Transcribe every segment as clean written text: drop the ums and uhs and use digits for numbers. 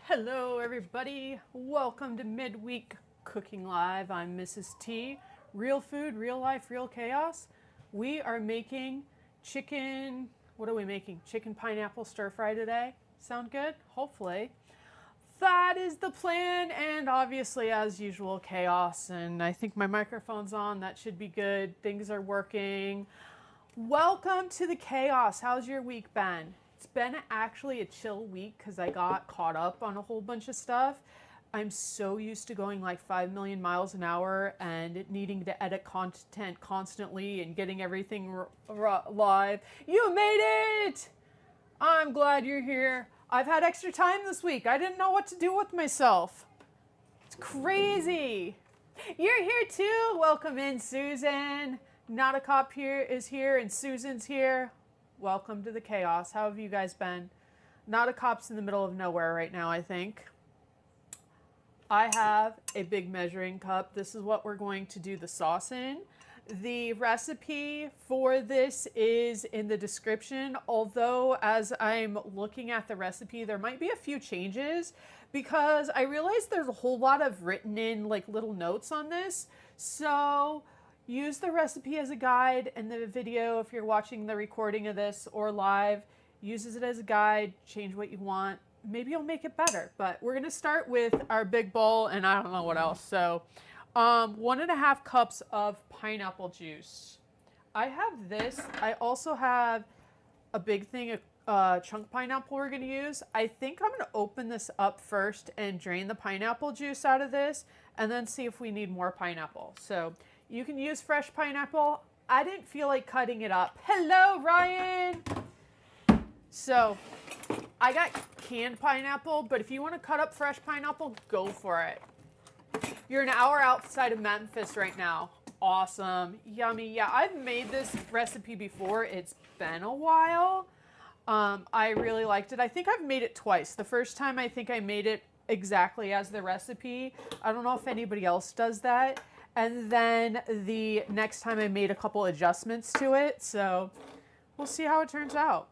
Hello everybody, welcome to Midweek Cooking Live. I'm Mrs. T. Real food, real life, real chaos. We are making chicken, what are we making? Chicken pineapple stir fry today. Sound good? Hopefully. That is the plan, and obviously as usual chaos, and I think my microphone's on, that should be good. Things are working. Welcome to the chaos. How's your week been? It's been actually a chill week because I got caught up on a whole bunch of stuff. I'm so used to going like 5 million miles an hour and needing to edit content constantly and getting everything live. You made it! I'm glad you're here. I've had extra time this week. I didn't know what to do with myself. It's crazy. You're here too. Welcome in, Susan. Not a Cop here is here and Susan's here. Welcome to the chaos. How have you guys been? Not a Cop's in the middle of nowhere right now, I think. I have a big measuring cup. This is what we're going to do the sauce in. The recipe for this is in the description, although as I'm looking at the recipe, there might be a few changes because I realized there's a whole lot of written in like little notes on this. So use the recipe as a guide, and the video, if you're watching the recording of this or live, uses it as a guide, change what you want. Maybe you'll make it better, but we're gonna start with our big bowl and I don't know what else. So 1.5 cups of pineapple juice. I have this. I also have a big thing of chunk pineapple we're gonna use. I think I'm gonna open this up first and drain the pineapple juice out of this and then see if we need more pineapple. So you can use fresh pineapple. I didn't feel like cutting it up. Hello, Ryan. So I got canned pineapple, but if you want to cut up fresh pineapple, go for it. You're an hour outside of Memphis right now. Awesome. Yummy. Yeah, I've made this recipe before. It's been a while. I really liked it. I think I've made it twice. The first time I think I made it exactly as the recipe. I don't know if anybody else does that. And then the next time I made a couple adjustments to it. So we'll see how it turns out.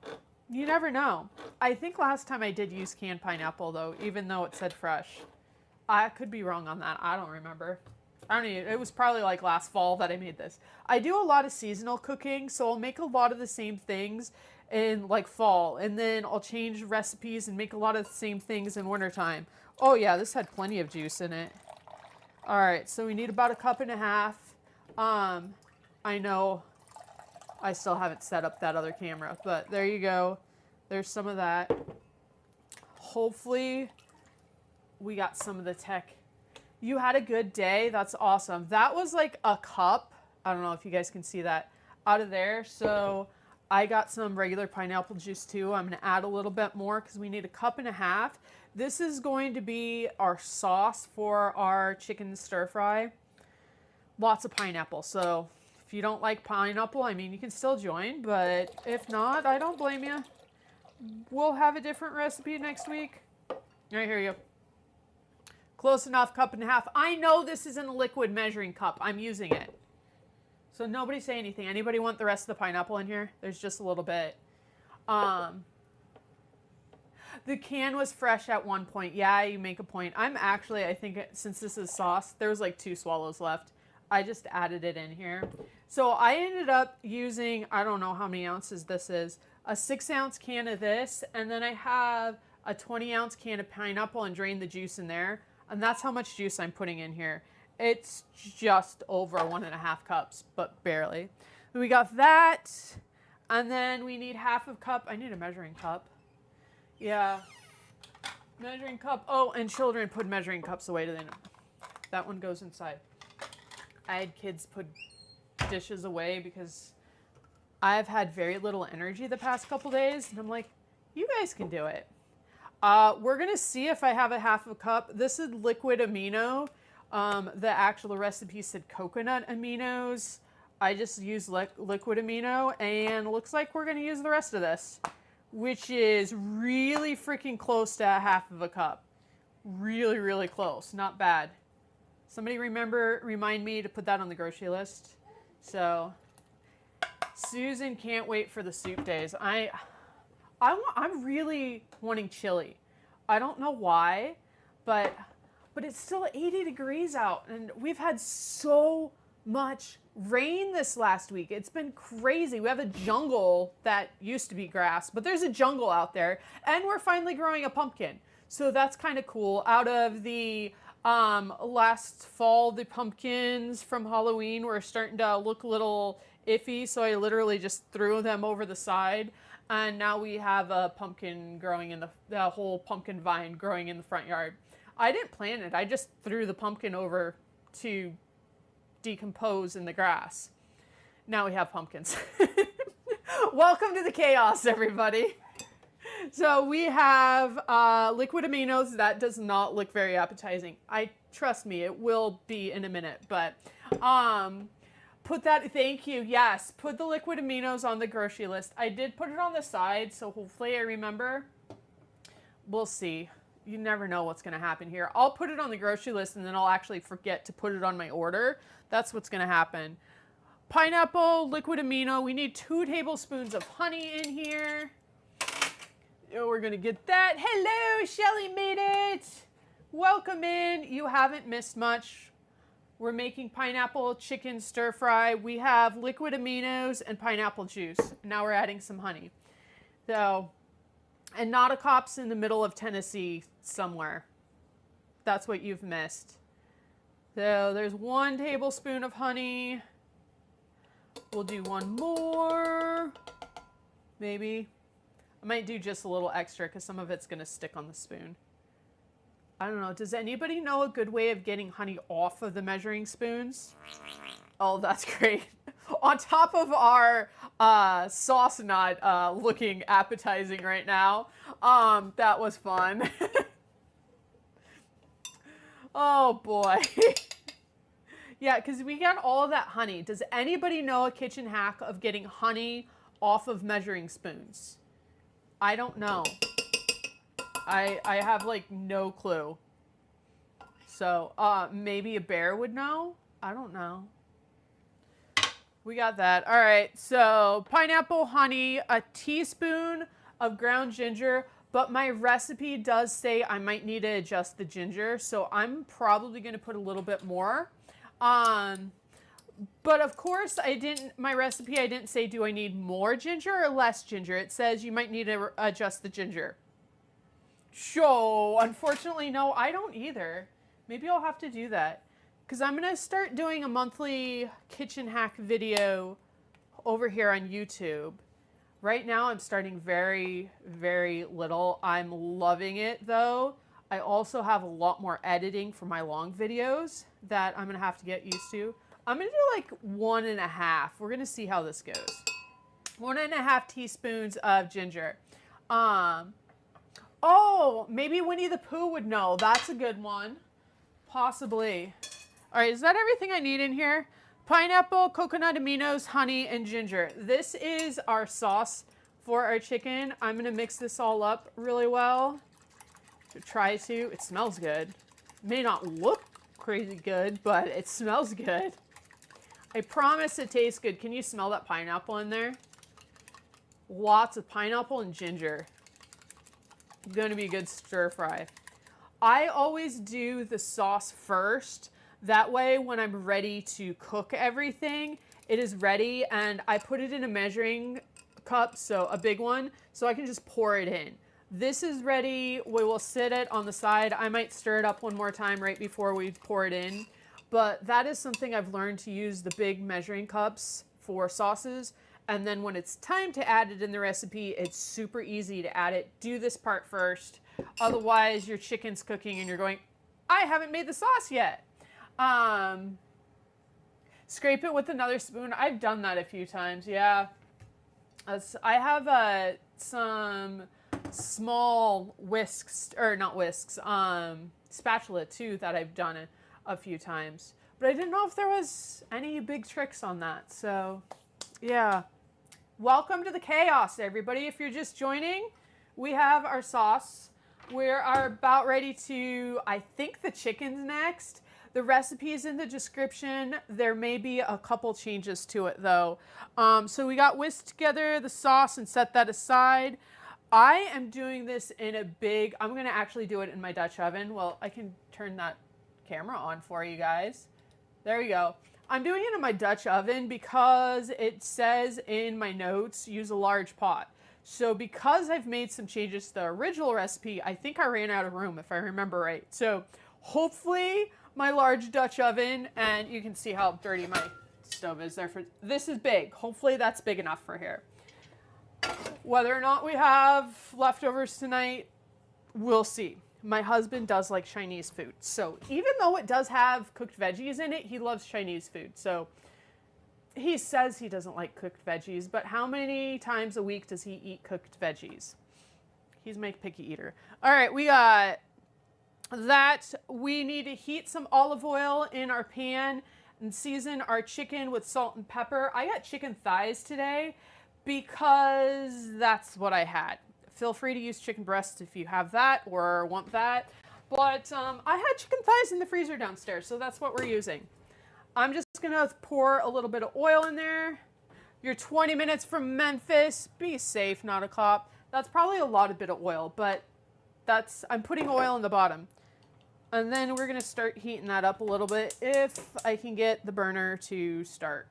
You never know. I think last time I did use canned pineapple though, even though it said fresh. I could be wrong on that. I don't remember. It was probably like last fall that I made this. I do a lot of seasonal cooking, so I'll make a lot of the same things in like fall, and then I'll change recipes and make a lot of the same things in wintertime. Oh yeah, this had plenty of juice in it. All right, so we need about 1.5 cups. I know I still haven't set up that other camera, but there you go. There's some of that. Hopefully we got some of the tech. You had a good day. That's awesome. That was like a cup. I don't know if you guys can see that out of there. So I got some regular pineapple juice too. I'm going to add a little bit more because we need 1.5 cups. This is going to be our sauce for our chicken stir fry. Lots of pineapple. So if you don't like pineapple, I mean, you can still join, but if not, I don't blame you. We'll have a different recipe next week. Right here you go. Close enough, 1.5 cups. I know this isn't a liquid measuring cup. I'm using it. So nobody say anything. Anybody want the rest of the pineapple in here? There's just a little bit. The can was fresh at one point. Yeah, you make a point. I think since this is sauce, there was like 2 swallows left. I just added it in here. So I ended up using, I don't know how many ounces this is, a 6-ounce can of this, and then I have a 20-ounce can of pineapple and drained the juice in there. And that's how much juice I'm putting in here. It's just over 1.5 cups, but barely. We got that, and then we need 1/2 cup. I need a measuring cup. Yeah, measuring cup. Oh, and children put measuring cups away. That one goes inside. I had kids put dishes away because I've had very little energy the past couple days, and I'm like, you guys can do it. We're gonna see if I have 1/2 cup. This is liquid amino. The actual recipe said coconut aminos. I just used liquid amino, and looks like we're gonna use the rest of this, which is really freaking close to 1/2 cup. Really, really close. Not bad. Somebody remind me to put that on the grocery list. So Susan can't wait for the soup days. I'm really wanting chili. I don't know why, but it's still 80 degrees out, and we've had so much rain this last week. It's been crazy. We have a jungle that used to be grass, but there's a jungle out there, and we're finally growing a pumpkin. So that's kind of cool. Out of the last fall, the pumpkins from Halloween were starting to look a little iffy, so I literally just threw them over the side, and now we have a pumpkin growing in the whole pumpkin vine growing in the front yard. I didn't plant it. I just threw the pumpkin over to decompose in the grass. Now we have pumpkins. Welcome to the chaos, everybody. So we have liquid aminos. That does not look very appetizing. Trust me, it will be in a minute, but put that, thank you, yes, put the liquid aminos on the grocery list. I did put it on the side, so hopefully I remember. We'll see. You never know what's going to happen here. I'll put it on the grocery list and then I'll actually forget to put it on my order. That's what's going to happen. Pineapple, liquid amino. We need 2 tablespoons of honey in here. Oh, we're going to get that. Hello, Shelly made it. Welcome in. You haven't missed much. We're making pineapple chicken stir fry. We have liquid aminos and pineapple juice. Now we're adding some honey. So, and not a cop's in the middle of Tennessee somewhere. That's what you've missed. So there's 1 tablespoon of honey. We'll do 1 more. Maybe. I might do just a little extra because some of it's going to stick on the spoon. I don't know. Does anybody know a good way of getting honey off of the measuring spoons? Oh, that's great. On top of our sauce not looking appetizing right now. That was fun. Oh boy. Yeah, because we got all of that honey. Does anybody know a kitchen hack of getting honey off of measuring spoons? I don't know. I have like no clue. So maybe a bear would know? I don't know. We got that. All right, so pineapple, honey, a teaspoon of ground ginger, but my recipe does say I might need to adjust the ginger, so I'm probably going to put a little bit more. But of course, my recipe, I didn't say, do I need more ginger or less ginger? It says you might need to adjust the ginger. So, unfortunately, no, I don't either. Maybe I'll have to do that. Because I'm going to start doing a monthly kitchen hack video over here on YouTube. Right now, I'm starting very, very little. I'm loving it, though. I also have a lot more editing for my long videos that I'm going to have to get used to. I'm going to do like 1.5. We're going to see how this goes. 1.5 teaspoons of ginger. Oh, maybe Winnie the Pooh would know. That's a good one. Possibly. All right, is that everything I need in here? Pineapple, coconut aminos, honey, and ginger. This is our sauce for our chicken. I'm going to mix this all up really well. Try to. It smells good. May not look crazy good, but it smells good. I promise it tastes good. Can you smell that pineapple in there? Lots of pineapple and ginger. Going to be a good stir fry. I always do the sauce first. That way, when I'm ready to cook everything, it is ready, and I put it in a measuring cup, so a big one, so I can just pour it in. This is ready. We will sit it on the side. I might stir it up one more time right before we pour it in, but that is something I've learned, to use the big measuring cups for sauces, and then when it's time to add it in the recipe, it's super easy to add it. Do this part first. Otherwise, your chicken's cooking and you're going, I haven't made the sauce yet. Scrape it with another spoon. I've done that a few times, yeah. I have some small whisks, or not whisks, spatula too, that I've done a few times. But I didn't know if there was any big tricks on that, so yeah. Welcome to the chaos, everybody. If you're just joining, we have our sauce. We are about ready to, I think the chicken's next. The recipe is in the description. There may be a couple changes to it though. So we got whisked together the sauce and set that aside. I am doing this in a big, I'm going to actually do it in my Dutch oven. Well, I can turn that camera on for you guys. There you go. I'm doing it in my Dutch oven because it says in my notes, use a large pot. So because I've made some changes to the original recipe, I think I ran out of room if I remember right. So hopefully my large Dutch oven, and you can see how dirty my stove is there. This is big. Hopefully that's big enough for here. Whether or not we have leftovers tonight, we'll see. My husband does like Chinese food. So even though it does have cooked veggies in it, he loves Chinese food. So he says he doesn't like cooked veggies, but how many times a week does he eat cooked veggies? He's my picky eater. All right, we got that. We need to heat some olive oil in our pan and season our chicken with salt and pepper. I got chicken thighs today because that's what I had. Feel free to use chicken breasts if you have that or want that. But I had chicken thighs in the freezer downstairs, so that's what we're using. I'm just gonna pour a little bit of oil in there. You're 20 minutes from Memphis. Be safe, not a cop. That's probably a lot of bit of oil, but I'm putting oil in the bottom. And then we're gonna start heating that up a little bit if I can get the burner to start.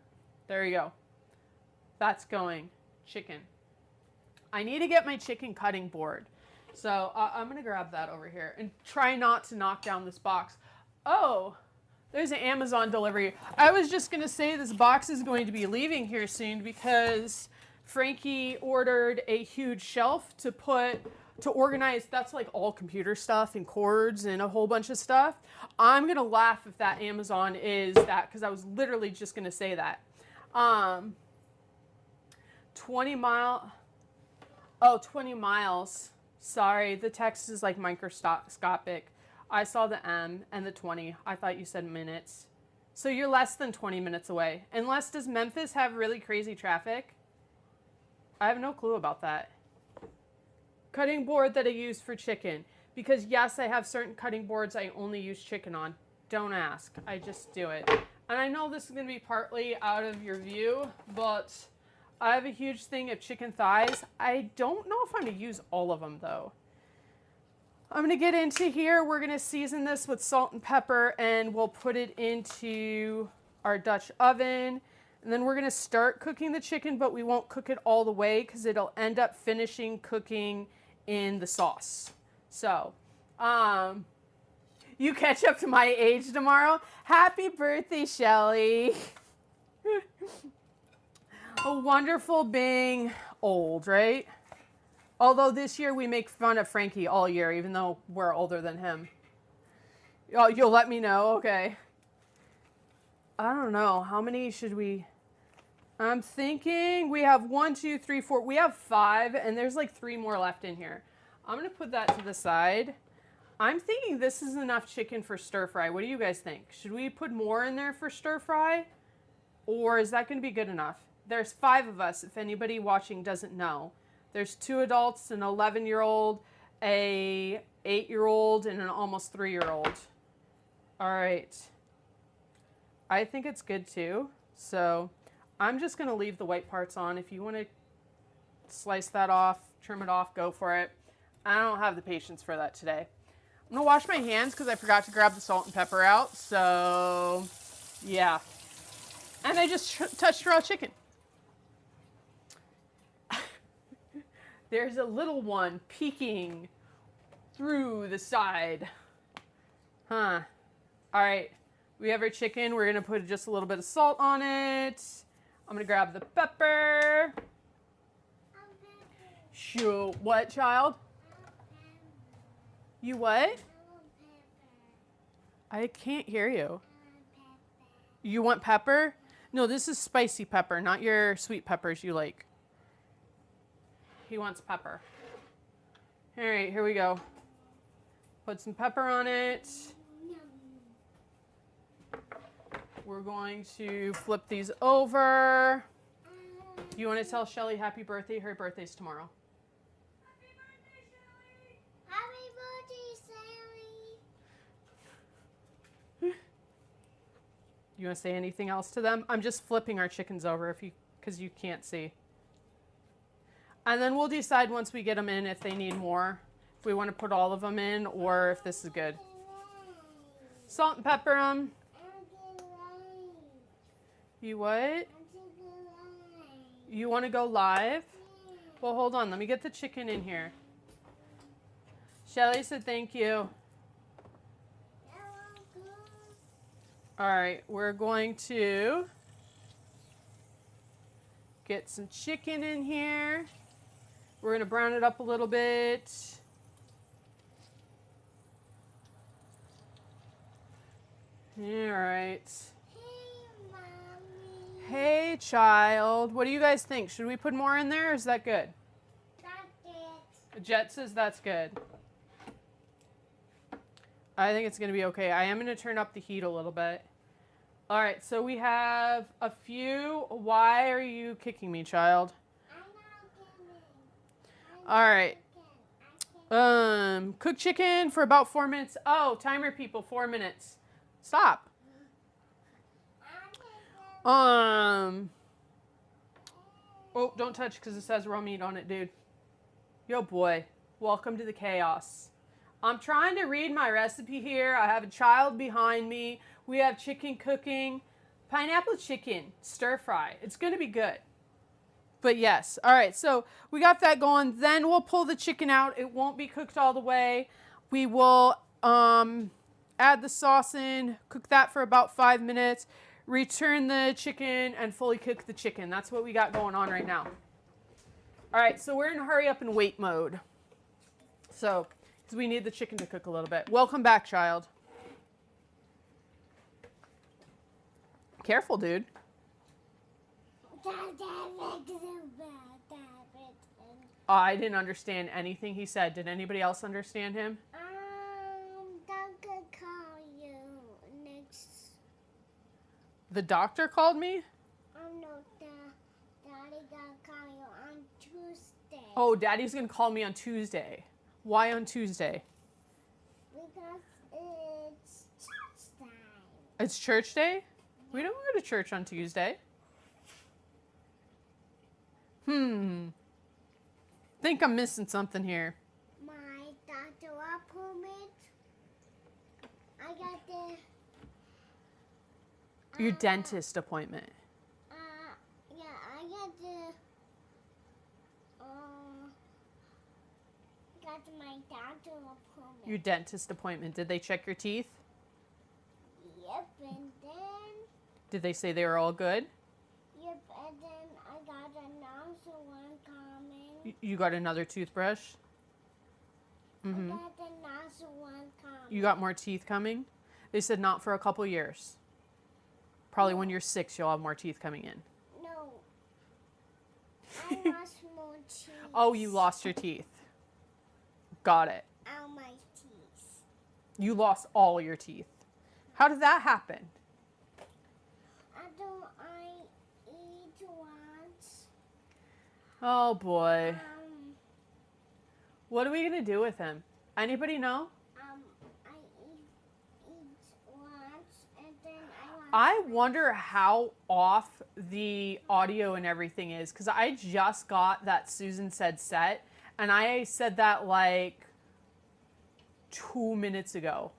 There you go. That's going. Chicken. I need to get my chicken cutting board. So I'm gonna grab that over here and try not to knock down this box. Oh, there's an Amazon delivery. I was just gonna say this box is going to be leaving here soon because Frankie ordered a huge shelf to organize. That's like all computer stuff and cords and a whole bunch of stuff. I'm gonna laugh if that Amazon is that, because I was literally just gonna say that. 20 miles. Sorry, the text is like microscopic. I saw the M and the 20. I thought you said minutes. So you're less than 20 minutes away. Unless, does Memphis have really crazy traffic? I have no clue about that. Cutting board that I use for chicken. Because yes, I have certain cutting boards I only use chicken on. Don't ask. I just do it. And I know this is going to be partly out of your view, but I have a huge thing of chicken thighs. I don't know if I'm going to use all of them though. I'm going to get into here. We're going to season this with salt and pepper and we'll put it into our Dutch oven. And then we're going to start cooking the chicken, but we won't cook it all the way because it'll end up finishing cooking in the sauce. So, you catch up to my age tomorrow. Happy birthday, Shelly. A wonderful being old, right? Although this year we make fun of Frankie all year, even though we're older than him. Oh, you'll let me know? Okay. I don't know. How many should we... I'm thinking we have 1, 2, 3, 4. We have 5, and there's like 3 more left in here. I'm going to put that to the side. I'm thinking this is enough chicken for stir fry. What do you guys think? Should we put more in there for stir fry? Or is that going to be good enough? There's 5 of us, if anybody watching doesn't know. There's 2 adults, an 11-year-old, a 8-year-old, and an almost 3-year-old. All right. I think it's good too. So I'm just going to leave the white parts on. If you want to slice that off, trim it off, go for it. I don't have the patience for that today. I'm going to wash my hands because I forgot to grab the salt and pepper out. So yeah. And I just touched raw chicken. There's a little one peeking through the side. Huh. All right. We have our chicken. We're going to put just a little bit of salt on it. I'm going to grab the pepper. Sure. What, child? You what? I can't hear you. You want pepper? No, this is spicy pepper, not your sweet peppers you like. He wants pepper. All right, here we go. Put some pepper on it. We're going to flip these over. You want to tell Shelly happy birthday? Her birthday's tomorrow. Happy birthday, Shelly! Happy birthday, Shelly! You want to say anything else to them? I'm just flipping our chickens over because you can't see. And then we'll decide once we get them in if they need more. If we want to put all of them in or if this is good. Salt and pepper them. You what? You want to go live? Well, hold on. Let me get the chicken in here. Shelly said thank you. All right, we're going to get some chicken in here. We're going to brown it up a little bit. All right. Hey, Mommy. Hey, child. What do you guys think? Should we put more in there or is that good? That's it. Jet says that's good. I think it's going to be okay. I am going to turn up the heat a little bit. All right, so we have a few. Why are you kicking me, child? I'm not All right. kidding. Cook chicken for about 4 minutes. Oh, timer people, 4 minutes. Stop. Oh, don't touch because it says raw meat on it, dude. Yo, boy. Welcome to the chaos. I'm trying to read my recipe here. I have a child behind me. We have chicken cooking. Pineapple chicken, stir fry. It's going to be good. But yes. All right. So we got that going. Then we'll pull the chicken out. It won't be cooked all the way. We will add the sauce in, cook that for about 5 minutes, return the chicken, and fully cook the chicken. That's what we got going on right now. All right. So we're in hurry up and wait mode. So, because we need the chicken to cook a little bit. Welcome back, child. Careful, dude. I didn't understand anything he said. Did anybody else understand him? Doctor call you next. The doctor called me? No, Daddy gonna call you on Tuesday. Oh, Daddy's going to call me on Tuesday. Why on Tuesday? Because it's church time. It's church day? We don't go to church on Tuesday. Think I'm missing something here. My doctor appointment. I got the. Your dentist appointment. Yeah, I got the. Got my doctor appointment. Your dentist appointment. Did they check your teeth? Yep, and then. Did they say they were all good? Yep, and then I got another one coming. You got another toothbrush? I got another one coming. You got more teeth coming? They said not for a couple years. Probably when you're 6, you'll have more teeth coming in. No. I lost more teeth. Oh, you lost your teeth. Got it. All my teeth. You lost all your teeth. How did that happen? I eat once. Oh boy. What are we gonna do with him? Anybody know? I eat once and then I wonder how off the audio and everything is, because I just got that Susan said set, and I said that like 2 minutes ago.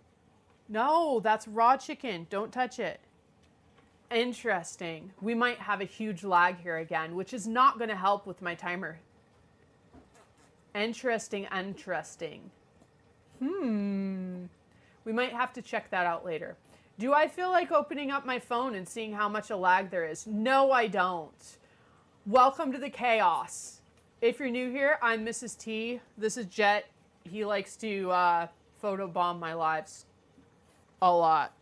No, that's raw chicken. Don't touch it. Interesting. We might have a huge lag here again, which is not going to help with my timer. Interesting. We might have to check that out later. Do I feel like opening up my phone and seeing how much a lag there is? No, I don't. Welcome to the chaos. If you're new here, I'm Mrs. T. This is Jet. He likes to photobomb my lives a lot.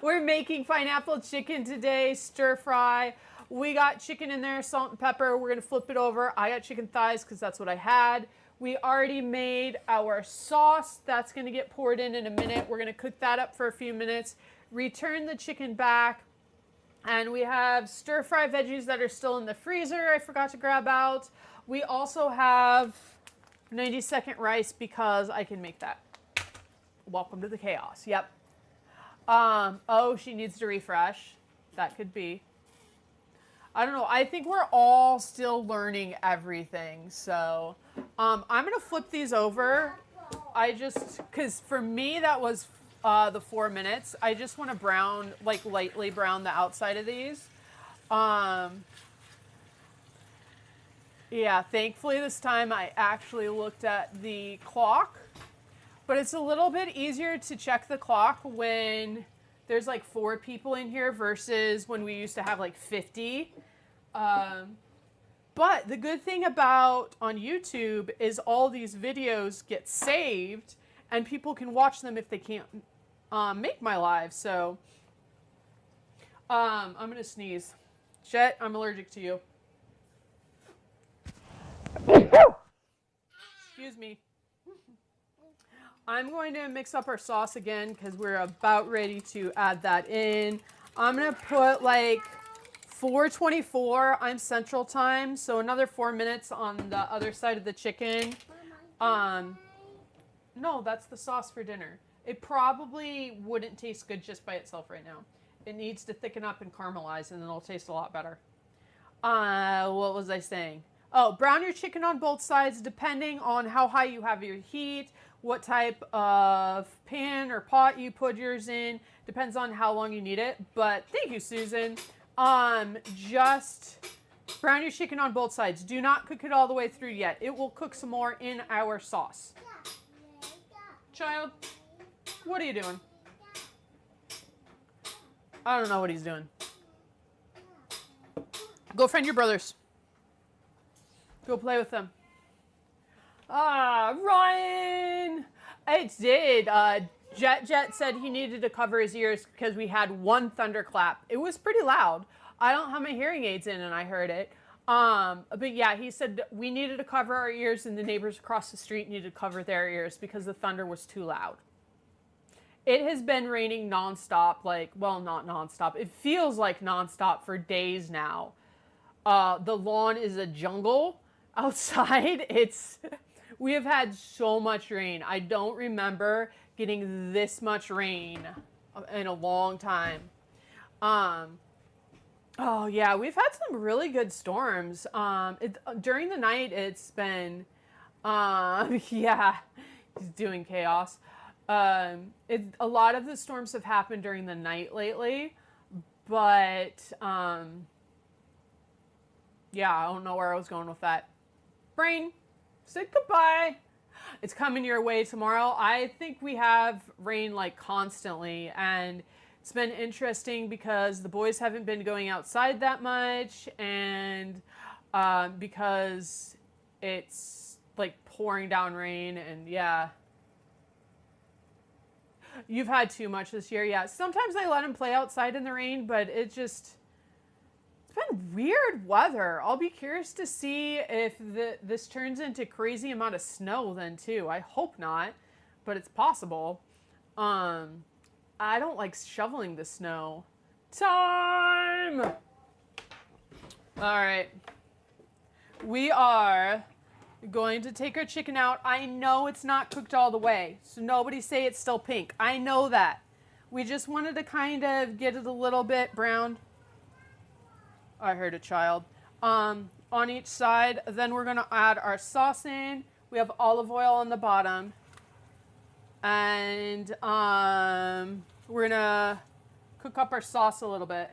We're making pineapple chicken today, stir fry. We got chicken in there, salt and pepper. We're going to flip it over. I got chicken thighs because that's what I had. We already made our sauce. That's going to get poured in a minute. We're going to cook that up for a few minutes. Return the chicken back. And we have stir fry veggies that are still in the freezer. I forgot to grab out. We also have 90-second rice because I can make that. Welcome to the chaos. Yep. Oh, she needs to refresh. That could be. I don't know. I think we're all still learning everything. So I'm going to flip these over. Because for me, that was the 4 minutes. I just want to brown, like lightly brown the outside of these. Yeah, thankfully this time I actually looked at the clock. But it's a little bit easier to check the clock when there's like 4 people in here versus when we used to have like 50. But the good thing about on YouTube is all these videos get saved and people can watch them if they can't make my live. So I'm going to sneeze. Jet, I'm allergic to you. Excuse me. I'm going to mix up our sauce again because we're about ready to add that in. I'm going to put like 4:24. I'm Central Time, so another 4 minutes on the other side of the chicken. No, that's the sauce for dinner. It probably wouldn't taste good just by itself right now. It needs to thicken up and caramelize, and then it'll taste a lot better. What was I saying? Oh, brown your chicken on both sides depending on how high you have your heat, what type of pan or pot you put yours in. Depends on how long you need it. But thank you, Susan. Just brown your chicken on both sides. Do not cook it all the way through yet. It will cook some more in our sauce. Child, what are you doing? I don't know what he's doing. Go find your brothers. Go play with them. Ryan! It did. Jet said he needed to cover his ears because we had one thunderclap. It was pretty loud. I don't have my hearing aids in and I heard it. But yeah, he said we needed to cover our ears and the neighbors across the street needed to cover their ears because the thunder was too loud. It has been raining nonstop, well, not nonstop. It feels like nonstop for days now. The lawn is a jungle outside. We have had so much rain. I don't remember getting this much rain in a long time. Oh yeah, we've had some really good storms. During the night, it's been, yeah, he's doing chaos. A lot of the storms have happened during the night lately, but yeah, I don't know where I was going with that. Brain, say goodbye. It's coming your way tomorrow. I think we have rain like constantly, and it's been interesting because the boys haven't been going outside that much, and because it's like pouring down rain, and yeah. You've had too much this year, yeah. Sometimes I let them play outside in the rain, but it's been weird weather. I'll be curious to see if this turns into crazy amount of snow then too. I hope not, but it's possible. I don't like shoveling the snow. Time! All right. We are going to take our chicken out. I know it's not cooked all the way, so nobody say it's still pink. I know that. We just wanted to kind of get it a little bit brown. I heard a child. On each side. Then we're going to add our sauce in. We have olive oil on the bottom. And we're going to cook up our sauce a little bit.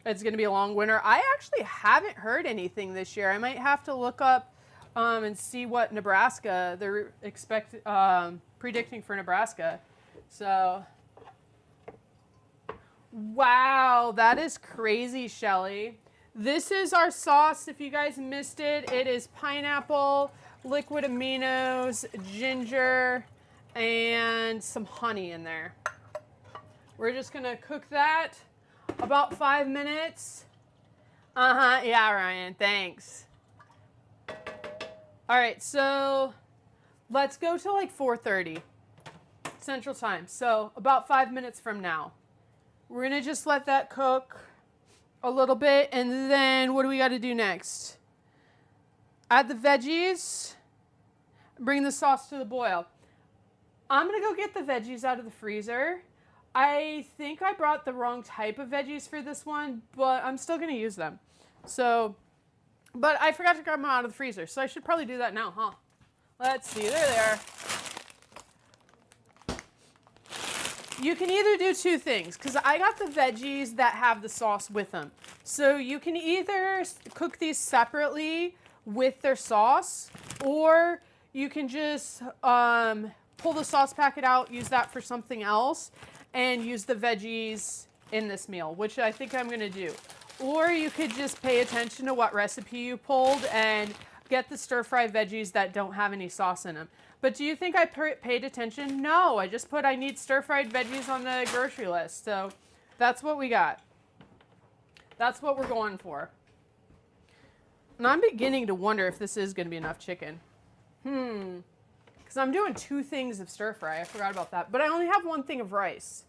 It's going to be a long winter. I actually haven't heard anything this year. I might have to look up and see what Nebraska they're predicting for Nebraska. So, wow, that is crazy, Shelly. This is our sauce. If you guys missed it, it is pineapple, liquid aminos, ginger, and some honey in there. We're just going to cook that about 5 minutes. Yeah, Ryan, thanks. All right, so let's go to like 4:30 Central Time. So about 5 minutes from now. We're gonna just let that cook a little bit, and then what do we gotta do next? Add the veggies, bring the sauce to the boil. I'm gonna go get the veggies out of the freezer. I think I brought the wrong type of veggies for this one, but I'm still going to use them. So, but I forgot to grab them out of the freezer, so I should probably do that now, huh? Let's see, there they are. You can either do two things, because I got the veggies that have the sauce with them. So you can either cook these separately with their sauce, or you can just pull the sauce packet out, use that for something else, and use the veggies in this meal, which I think I'm gonna do. Or you could just pay attention to what recipe you pulled and get the stir-fry veggies that don't have any sauce in them. But do you think I paid attention? No, I just put I need stir-fried veggies on the grocery list. So that's what we got. That's what we're going for. And I'm beginning to wonder if this is gonna be enough chicken. Because I'm doing 2 things of stir fry. I forgot about that. But I only have 1 thing of rice.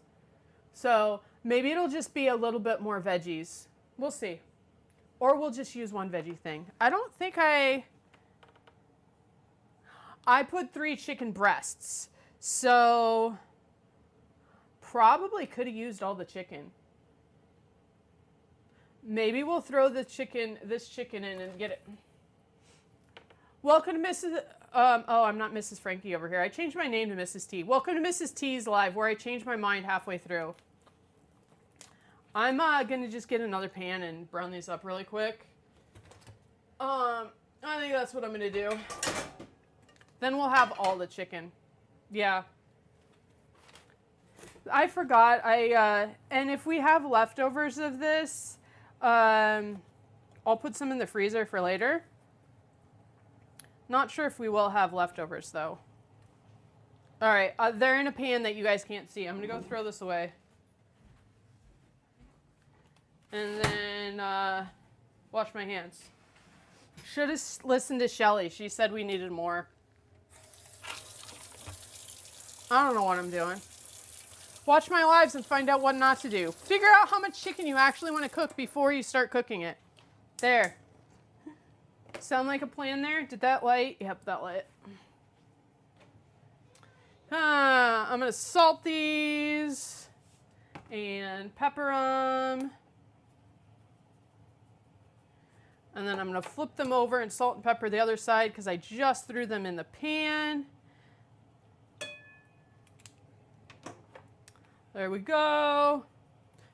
So maybe it'll just be a little bit more veggies. We'll see. Or we'll just use 1 veggie thing. I don't think I put 3 chicken breasts. So probably could have used all the chicken. Maybe we'll throw this chicken in and get it. Welcome to Mrs. Oh, I'm not Mrs. Frankie over here. I changed my name to Mrs. T. Welcome to Mrs. T's Live, where I changed my mind halfway through. I'm gonna just get another pan and brown these up really quick. I think that's what I'm gonna do. Then we'll have all the chicken. Yeah. I forgot. And if we have leftovers of this, I'll put some in the freezer for later. Not sure if we will have leftovers though. All right, they're in a pan that you guys can't see. I'm gonna go throw this away. And then wash my hands. Should have listened to Shelly. She said we needed more. I don't know what I'm doing. Watch my lives and find out what not to do. Figure out how much chicken you actually want to cook before you start cooking it. There. Sound like a plan there? Did that light? Yep, that light. I'm going to salt these and pepper them. And then I'm going to flip them over and salt and pepper the other side because I just threw them in the pan. There we go.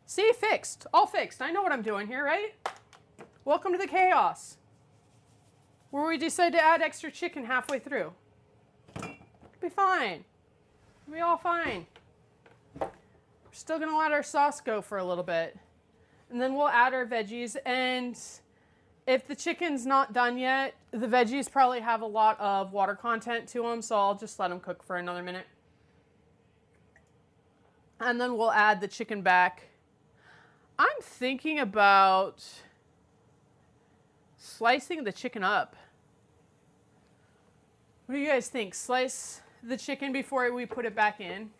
See, fixed. All fixed. I know what I'm doing here, right? Welcome to the chaos, where we decide to add extra chicken halfway through. It'll be fine. It'll be all fine. We're still going to let our sauce go for a little bit. And then we'll add our veggies. And if the chicken's not done yet, the veggies probably have a lot of water content to them, so I'll just let them cook for another minute. And then we'll add the chicken back. I'm thinking about slicing the chicken up. What do you guys think? Slice the chicken before we put it back in?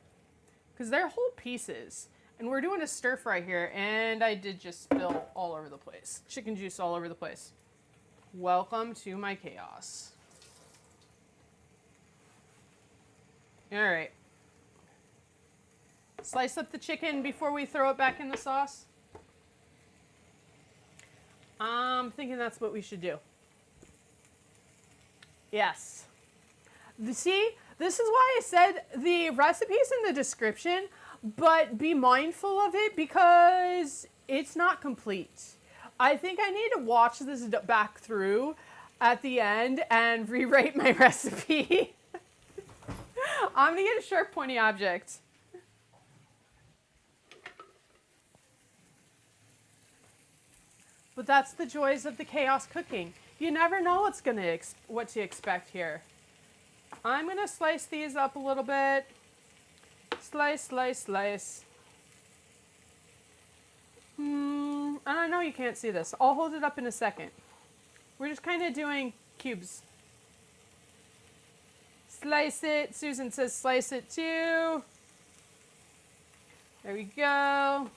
Because they're whole pieces. And we're doing a stir fry here, and I did just spill all over the place. Chicken juice all over the place. Welcome to my chaos. All right. Slice up the chicken before we throw it back in the sauce. I'm thinking that's what we should do. Yes. See, this is why I said the recipe's in the description, but be mindful of it because it's not complete. I think I need to watch this back through at the end and rewrite my recipe. I'm gonna get a sharp, pointy object. But that's the joys of the chaos cooking. You never know what to expect here. I'm gonna slice these up a little bit. Slice, slice, slice. And I know you can't see this. I'll hold it up in a second. We're just kind of doing cubes. Slice it. Susan says slice it too. There we go.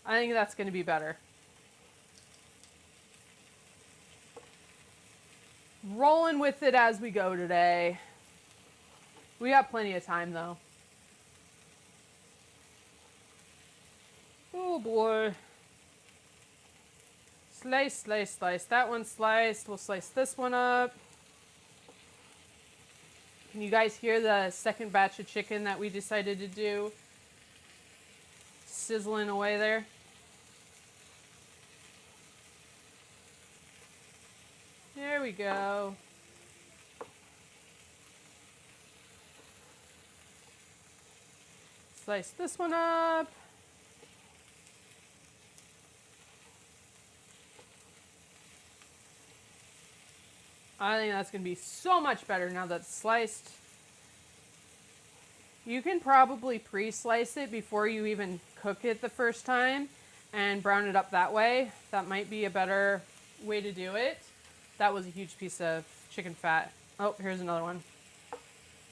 I think that's going to be better. Rolling with it as we go today. We got plenty of time though. Oh boy. Slice, slice, slice. That one's sliced. We'll slice this one up. Can you guys hear the second batch of chicken that we decided to do? Sizzling away there. There we go. Slice this one up. I think that's going to be so much better now that it's sliced. You can probably pre-slice it before you even cook it the first time and brown it up that way. That might be a better way to do it. That was a huge piece of chicken fat. Oh, here's another one.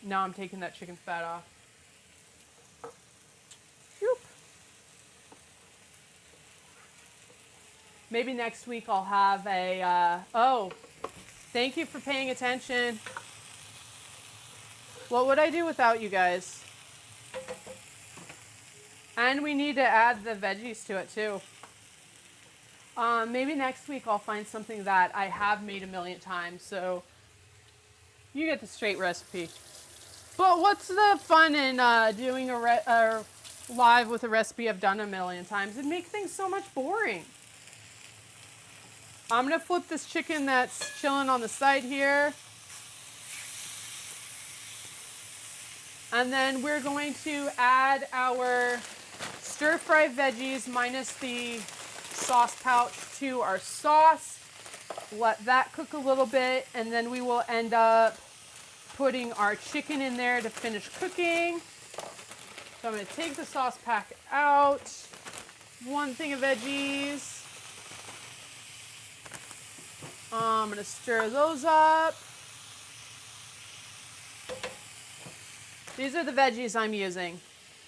Now I'm taking that chicken fat off. Whoop. Maybe next week I'll have a, oh, thank you for paying attention. What would I do without you guys? And we need to add the veggies to it too. Maybe next week I'll find something that I have made a million times, so you get the straight recipe. But what's the fun in doing a live with a recipe I've done a million times? It'd make things so much boring. I'm gonna flip this chicken that's chilling on the side here. And then we're going to add our stir-fry veggies minus the sauce pouch to our sauce. Let that cook a little bit, and then we will end up putting our chicken in there to finish cooking. So I'm going to take the sauce pack out. One thing of veggies. I'm going to stir those up. These are the veggies I'm using.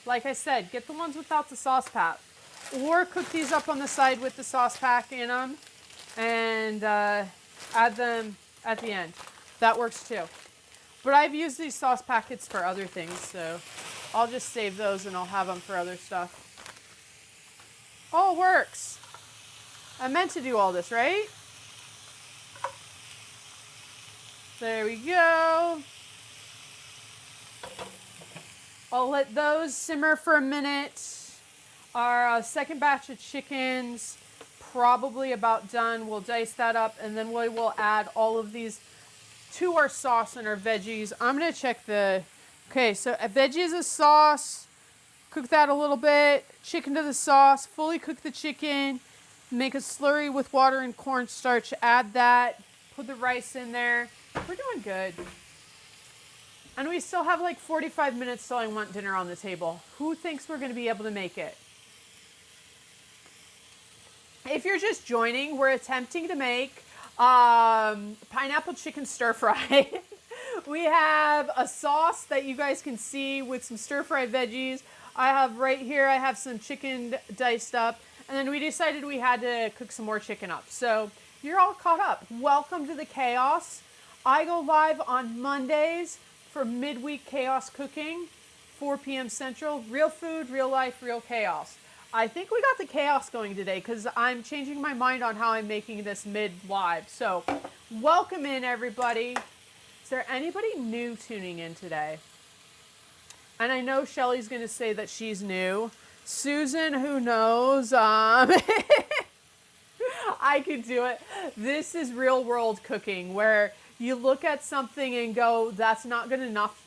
Like I said, get the ones without the sauce pack. Or cook these up on the side with the sauce pack in them and add them at the end. That works too. But I've used these sauce packets for other things, so I'll just save those and I'll have them for other stuff. Oh, it works. I meant to do all this, right? There we go. I'll let those simmer for a minute. Our second batch of chickens, probably about done. We'll dice that up and then we will add all of these to our sauce and our veggies. I'm going to check the, okay, so veggies is sauce. Cook that a little bit. Chicken to the sauce. Fully cook the chicken. Make a slurry with water and cornstarch. Add that. Put the rice in there. We're doing good. And we still have like 45 minutes till I want dinner on the table. Who thinks we're going to be able to make it? If you're just joining, we're attempting to make pineapple chicken stir fry. We have a sauce that you guys can see with some stir fry veggies. I have right here, I have some chicken diced up. And then we decided we had to cook some more chicken up. So you're all caught up. Welcome to the chaos. I go live on Mondays for Midweek Chaos Cooking, 4 p.m. Central. Real food, real life, real chaos. I think we got the chaos going today because I'm changing my mind on how I'm making this mid-live. So welcome in, everybody. Is there anybody new tuning in today? And I know Shelly's going to say that she's new. Susan, who knows? I could do it. This is real world cooking where you look at something and go, that's not good enough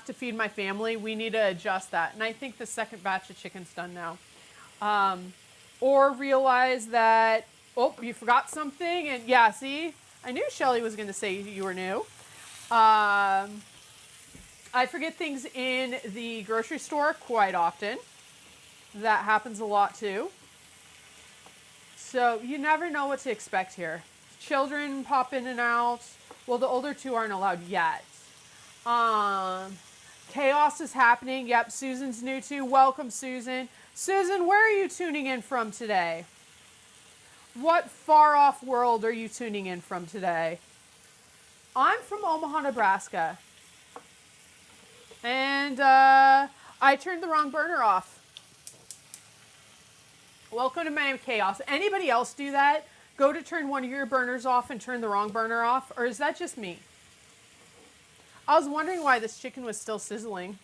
to feed my family. We need to adjust that. And I think the second batch of chicken's done now. Or realize that, oh, you forgot something. And yeah, see, I knew Shelly was going to say you were new. I forget things in the grocery store quite often. That happens a lot too. So you never know what to expect here. Children pop in and out. Well, the older two aren't allowed yet. Chaos is happening. Yep, Susan's new too. Welcome, Susan. Susan, where are you tuning in from today? What far off world are you tuning in from today? I'm from Omaha, Nebraska. And I turned the wrong burner off. Welcome to my chaos. Anybody else do that? Go to turn one of your burners off and turn the wrong burner off? Or is that just me? I was wondering why this chicken was still sizzling.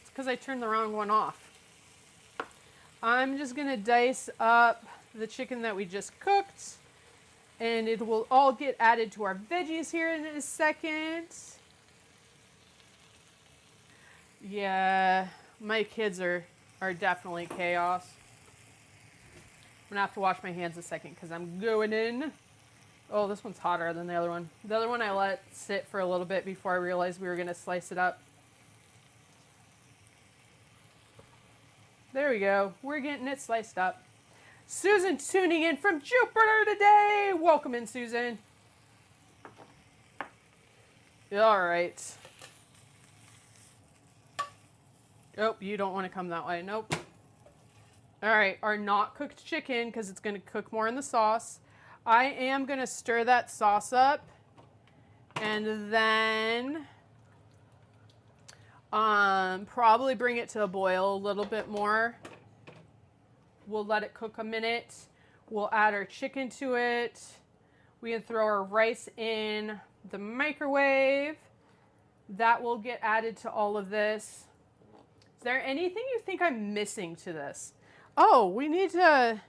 It's because I turned the wrong one off. I'm just going to dice up the chicken that we just cooked. And it will all get added to our veggies here in a second. Yeah, my kids are definitely chaos. I'm gonna have to wash my hands a second because I'm going in. Oh, this one's hotter than the other one. The other one I let sit for a little bit before I realized we were gonna slice it up. There we go. We're getting it sliced up. Susan tuning in from Jupiter today. Welcome in, Susan. All right. Oh, you don't want to come that way. Nope. All right, our not cooked chicken, because it's going to cook more in the sauce. I am going to stir that sauce up and then probably bring it to a boil a little bit more. We'll let it cook a minute. We'll add our chicken to it. We can throw our rice in the microwave. That will get added to all of this. Is there anything you think I'm missing to this? Oh, we need to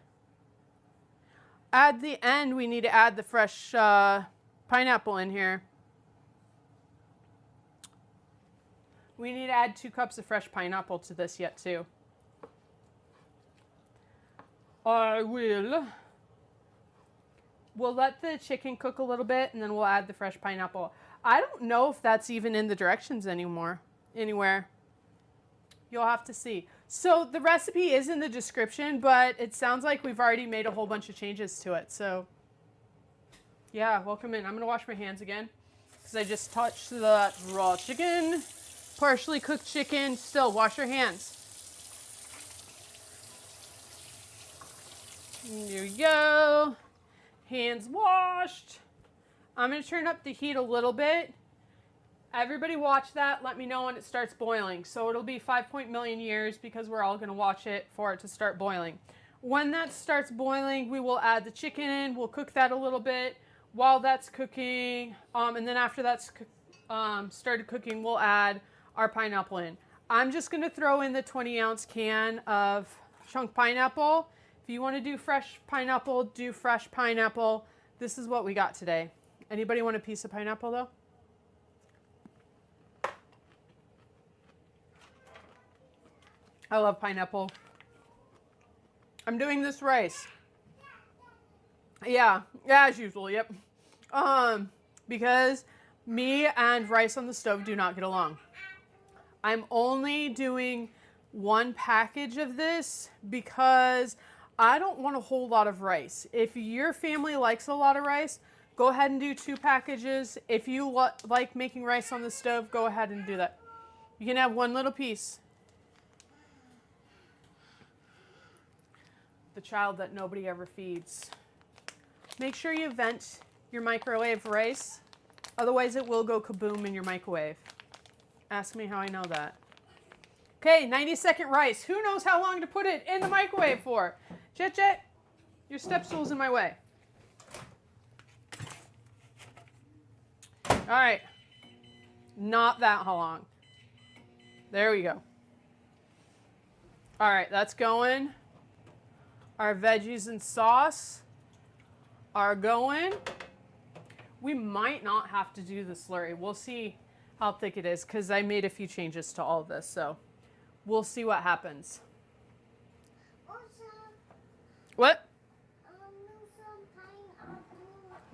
add the end. We need to add the fresh pineapple in here. We need to add 2 cups of fresh pineapple to this yet too. I will. We'll let the chicken cook a little bit and then we'll add the fresh pineapple. I don't know if that's even in the directions anymore, anywhere. You'll have to see. So the recipe is in the description, but it sounds like we've already made a whole bunch of changes to it. So yeah, welcome in. I'm gonna wash my hands again because I just touched the raw chicken, partially cooked chicken. Still, wash your hands. There we go. Hands washed. I'm going to turn up the heat a little bit. Everybody watch that. Let me know when it starts boiling. So it'll be 5 million years because we're all going to watch it for it to start boiling. When that starts boiling, we will add the chicken in. We'll cook that a little bit while that's cooking. And then after that's started cooking, we'll add our pineapple in. I'm just going to throw in the 20-ounce can of chunk pineapple. If you want to do fresh pineapple, do fresh pineapple. This is what we got today. Anybody want a piece of pineapple though? I love pineapple. I'm doing this rice. Yeah, as usual, yep. Because me and rice on the stove do not get along. I'm only doing 1 package of this because I don't want a whole lot of rice. If your family likes a lot of rice, go ahead and do 2 packages. If you like making rice on the stove, go ahead and do that. You can have 1 little piece. The child that nobody ever feeds. Make sure you vent your microwave rice. Otherwise it will go kaboom in your microwave. Ask me how I know that. Okay, 90-second rice. Who knows how long to put it in the microwave for? Jet Jet, your step stool's in my way. All right, not that long. There we go. All right, that's going. Our veggies and sauce are going. We might not have to do the slurry. We'll see how thick it is because I made a few changes to all of this, so we'll see what happens. What?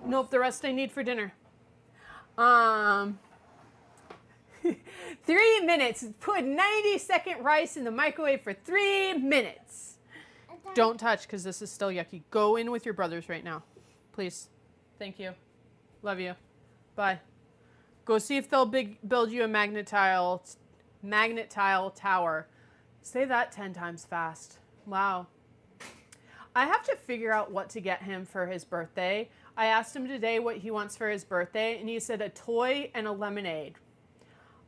Nope, the rest I need for dinner. 3 minutes. Put 90-second rice in the microwave for 3 minutes. Don't touch because this is still yucky. Go in with your brothers right now. Please. Thank you. Love you. Bye. Go see if they'll build you a magnet tile tower. Say that 10 times fast. Wow. I have to figure out what to get him for his birthday. I asked him today what he wants for his birthday, and he said a toy and a lemonade.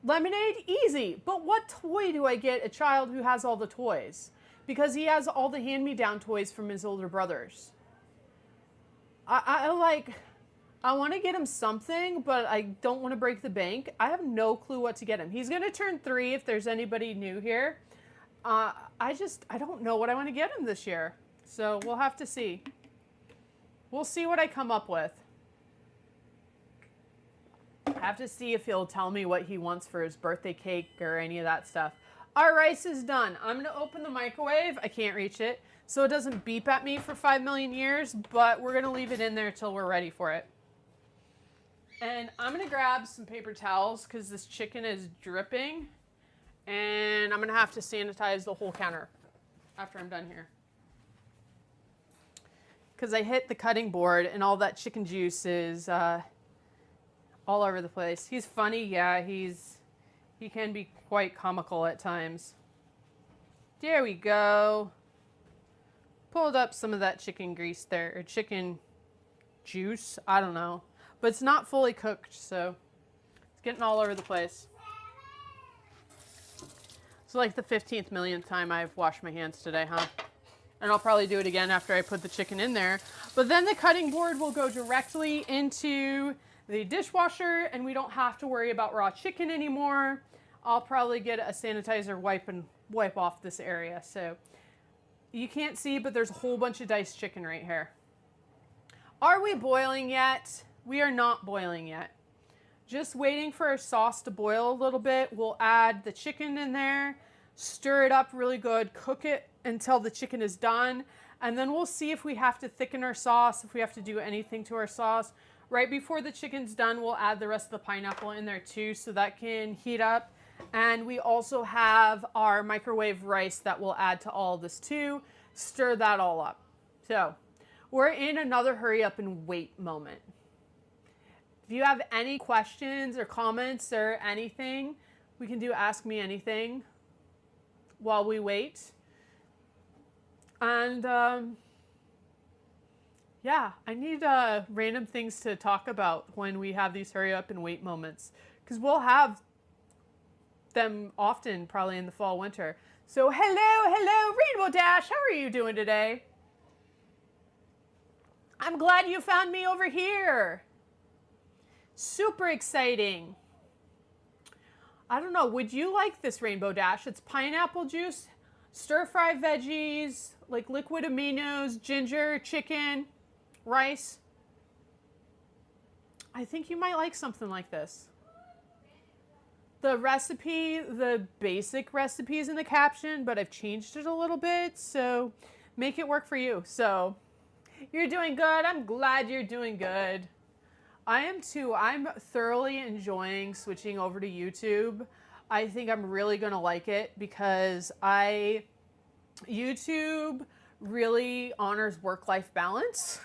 Lemonade, easy. But what toy do I get a child who has all the toys? because he has all the hand-me-down toys from his older brothers. I want to get him something, but I don't want to break the bank. I have no clue what to get him. He's going to turn 3 if there's anybody new here. I don't know what I want to get him this year. So we'll have to see. We'll see what I come up with. I have to see if he'll tell me what he wants for his birthday cake or any of that stuff. Our rice is done. I'm going to open the microwave. I can't reach it, so it doesn't beep at me for 5 million years, but we're going to leave it in there till we're ready for it. And I'm going to grab some paper towels because this chicken is dripping, and I'm going to have to sanitize the whole counter after I'm done here. Because I hit the cutting board and all that chicken juice is all over the place. He's funny, yeah, he can be quite comical at times. There we go. Pulled up some of that chicken grease there, or chicken juice, I don't know. But it's not fully cooked, so it's getting all over the place. It's like the 15th millionth time I've washed my hands today, huh? And I'll probably do it again after I put the chicken in there. But then the cutting board will go directly into the dishwasher, and we don't have to worry about raw chicken anymore. I'll probably get a sanitizer wipe and wipe off this area. So you can't see, but there's a whole bunch of diced chicken right here. Are we boiling yet? We are not boiling yet. Just waiting for our sauce to boil a little bit. We'll add the chicken in there, stir it up really good, cook it until the chicken is done, and then we'll see if we have to thicken our sauce, if we have to do anything to our sauce. Right before the chicken's done, we'll add the rest of the pineapple in there too, so that can heat up. And we also have our microwave rice that we'll add to all of this too. Stir that all up. So we're in another hurry up and wait moment. If you have any questions or comments or anything, we can do Ask Me Anything while we wait. And yeah, I need random things to talk about when we have these hurry up and wait moments, because we'll have them often, probably in the fall, winter. So hello, Rainbow Dash. How are you doing today? I'm glad you found me over here. Super exciting. I don't know, would you like this, Rainbow Dash? It's pineapple juice, stir-fry veggies, like liquid aminos, ginger, chicken, rice. I think you might like something like this. The recipe, the basic recipe is in the caption, but I've changed it a little bit, so make it work for you. So you're doing good. I'm glad you're doing good. I am too. I'm thoroughly enjoying switching over to YouTube. I think I'm really going to like it because YouTube really honors work-life balance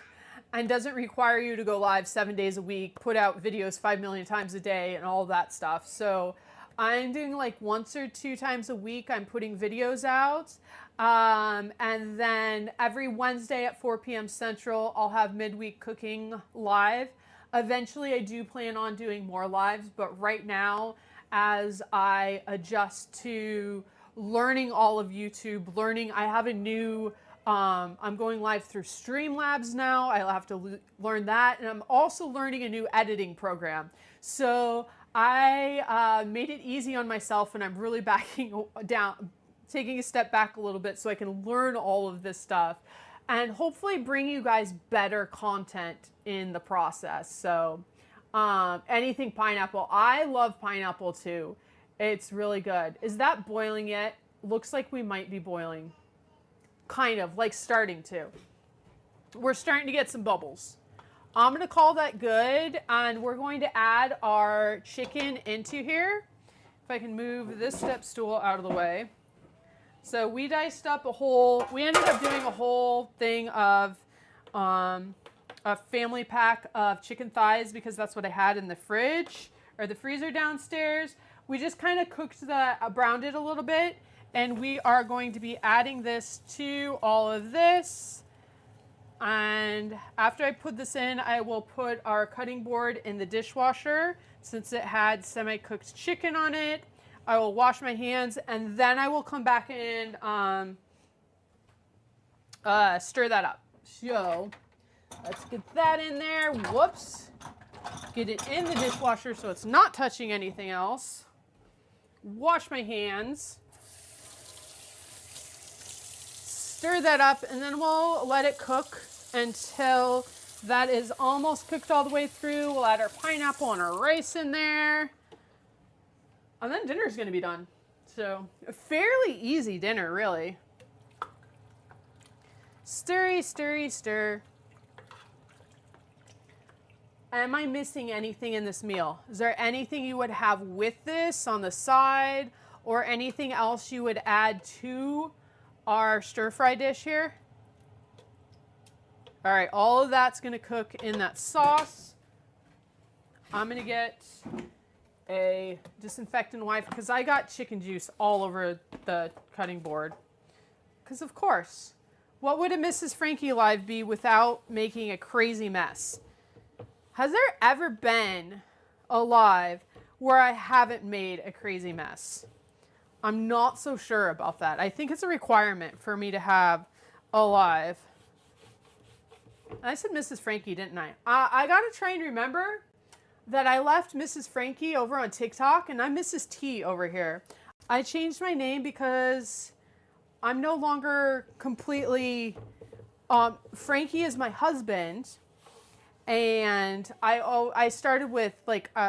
and doesn't require you to go live 7 days a week, put out videos 5 million times a day and all that stuff. So I'm doing like once or 2 times a week, I'm putting videos out. And then every Wednesday at 4 p.m. Central, I'll have Midweek Cooking live. Eventually, I do plan on doing more lives, but right now, as I adjust to learning all of YouTube, I have a new, I'm going live through Streamlabs now. I'll have to learn that. And I'm also learning a new editing program. So I made it easy on myself, and I'm really backing down, taking a step back a little bit so I can learn all of this stuff and hopefully bring you guys better content in the process. So anything pineapple. I love pineapple too. It's really good. Is that boiling yet? Looks like we might be boiling. Kind of, like starting to. We're starting to get some bubbles. I'm going to call that good, and we're going to add our chicken into here. If I can move this step stool out of the way. So we diced up we ended up doing a whole thing of a family pack of chicken thighs because that's what I had in the fridge or the freezer downstairs. We just kind of browned it a little bit, and we are going to be adding this to all of this. And after I put this in, I will put our cutting board in the dishwasher since it had semi-cooked chicken on it. I will wash my hands, and then I will come back in stir that up. So let's get that in there. Whoops. Get it in the dishwasher so it's not touching anything else. Wash my hands. Stir that up, and then we'll let it cook until that is almost cooked all the way through. We'll add our pineapple and our rice in there. And then dinner's gonna be done. So a fairly easy dinner, really. Stirry, stirry, stir. Am I missing anything in this meal? Is there anything you would have with this on the side, or anything else you would add to our stir-fry dish here? All right, all of that's gonna cook in that sauce. I'm gonna get a disinfectant wipe because I got chicken juice all over the cutting board. Because of course, what would a Mrs. Frankie live be without making a crazy mess? Has there ever been a live where I haven't made a crazy mess? I'm not so sure about that. I think it's a requirement for me to have a live. I said Mrs. Frankie, didn't I? I gotta try and remember that I left Mrs. Frankie over on TikTok and I'm Mrs. T over here. I changed my name because I'm no longer completely, Frankie is my husband. And I started with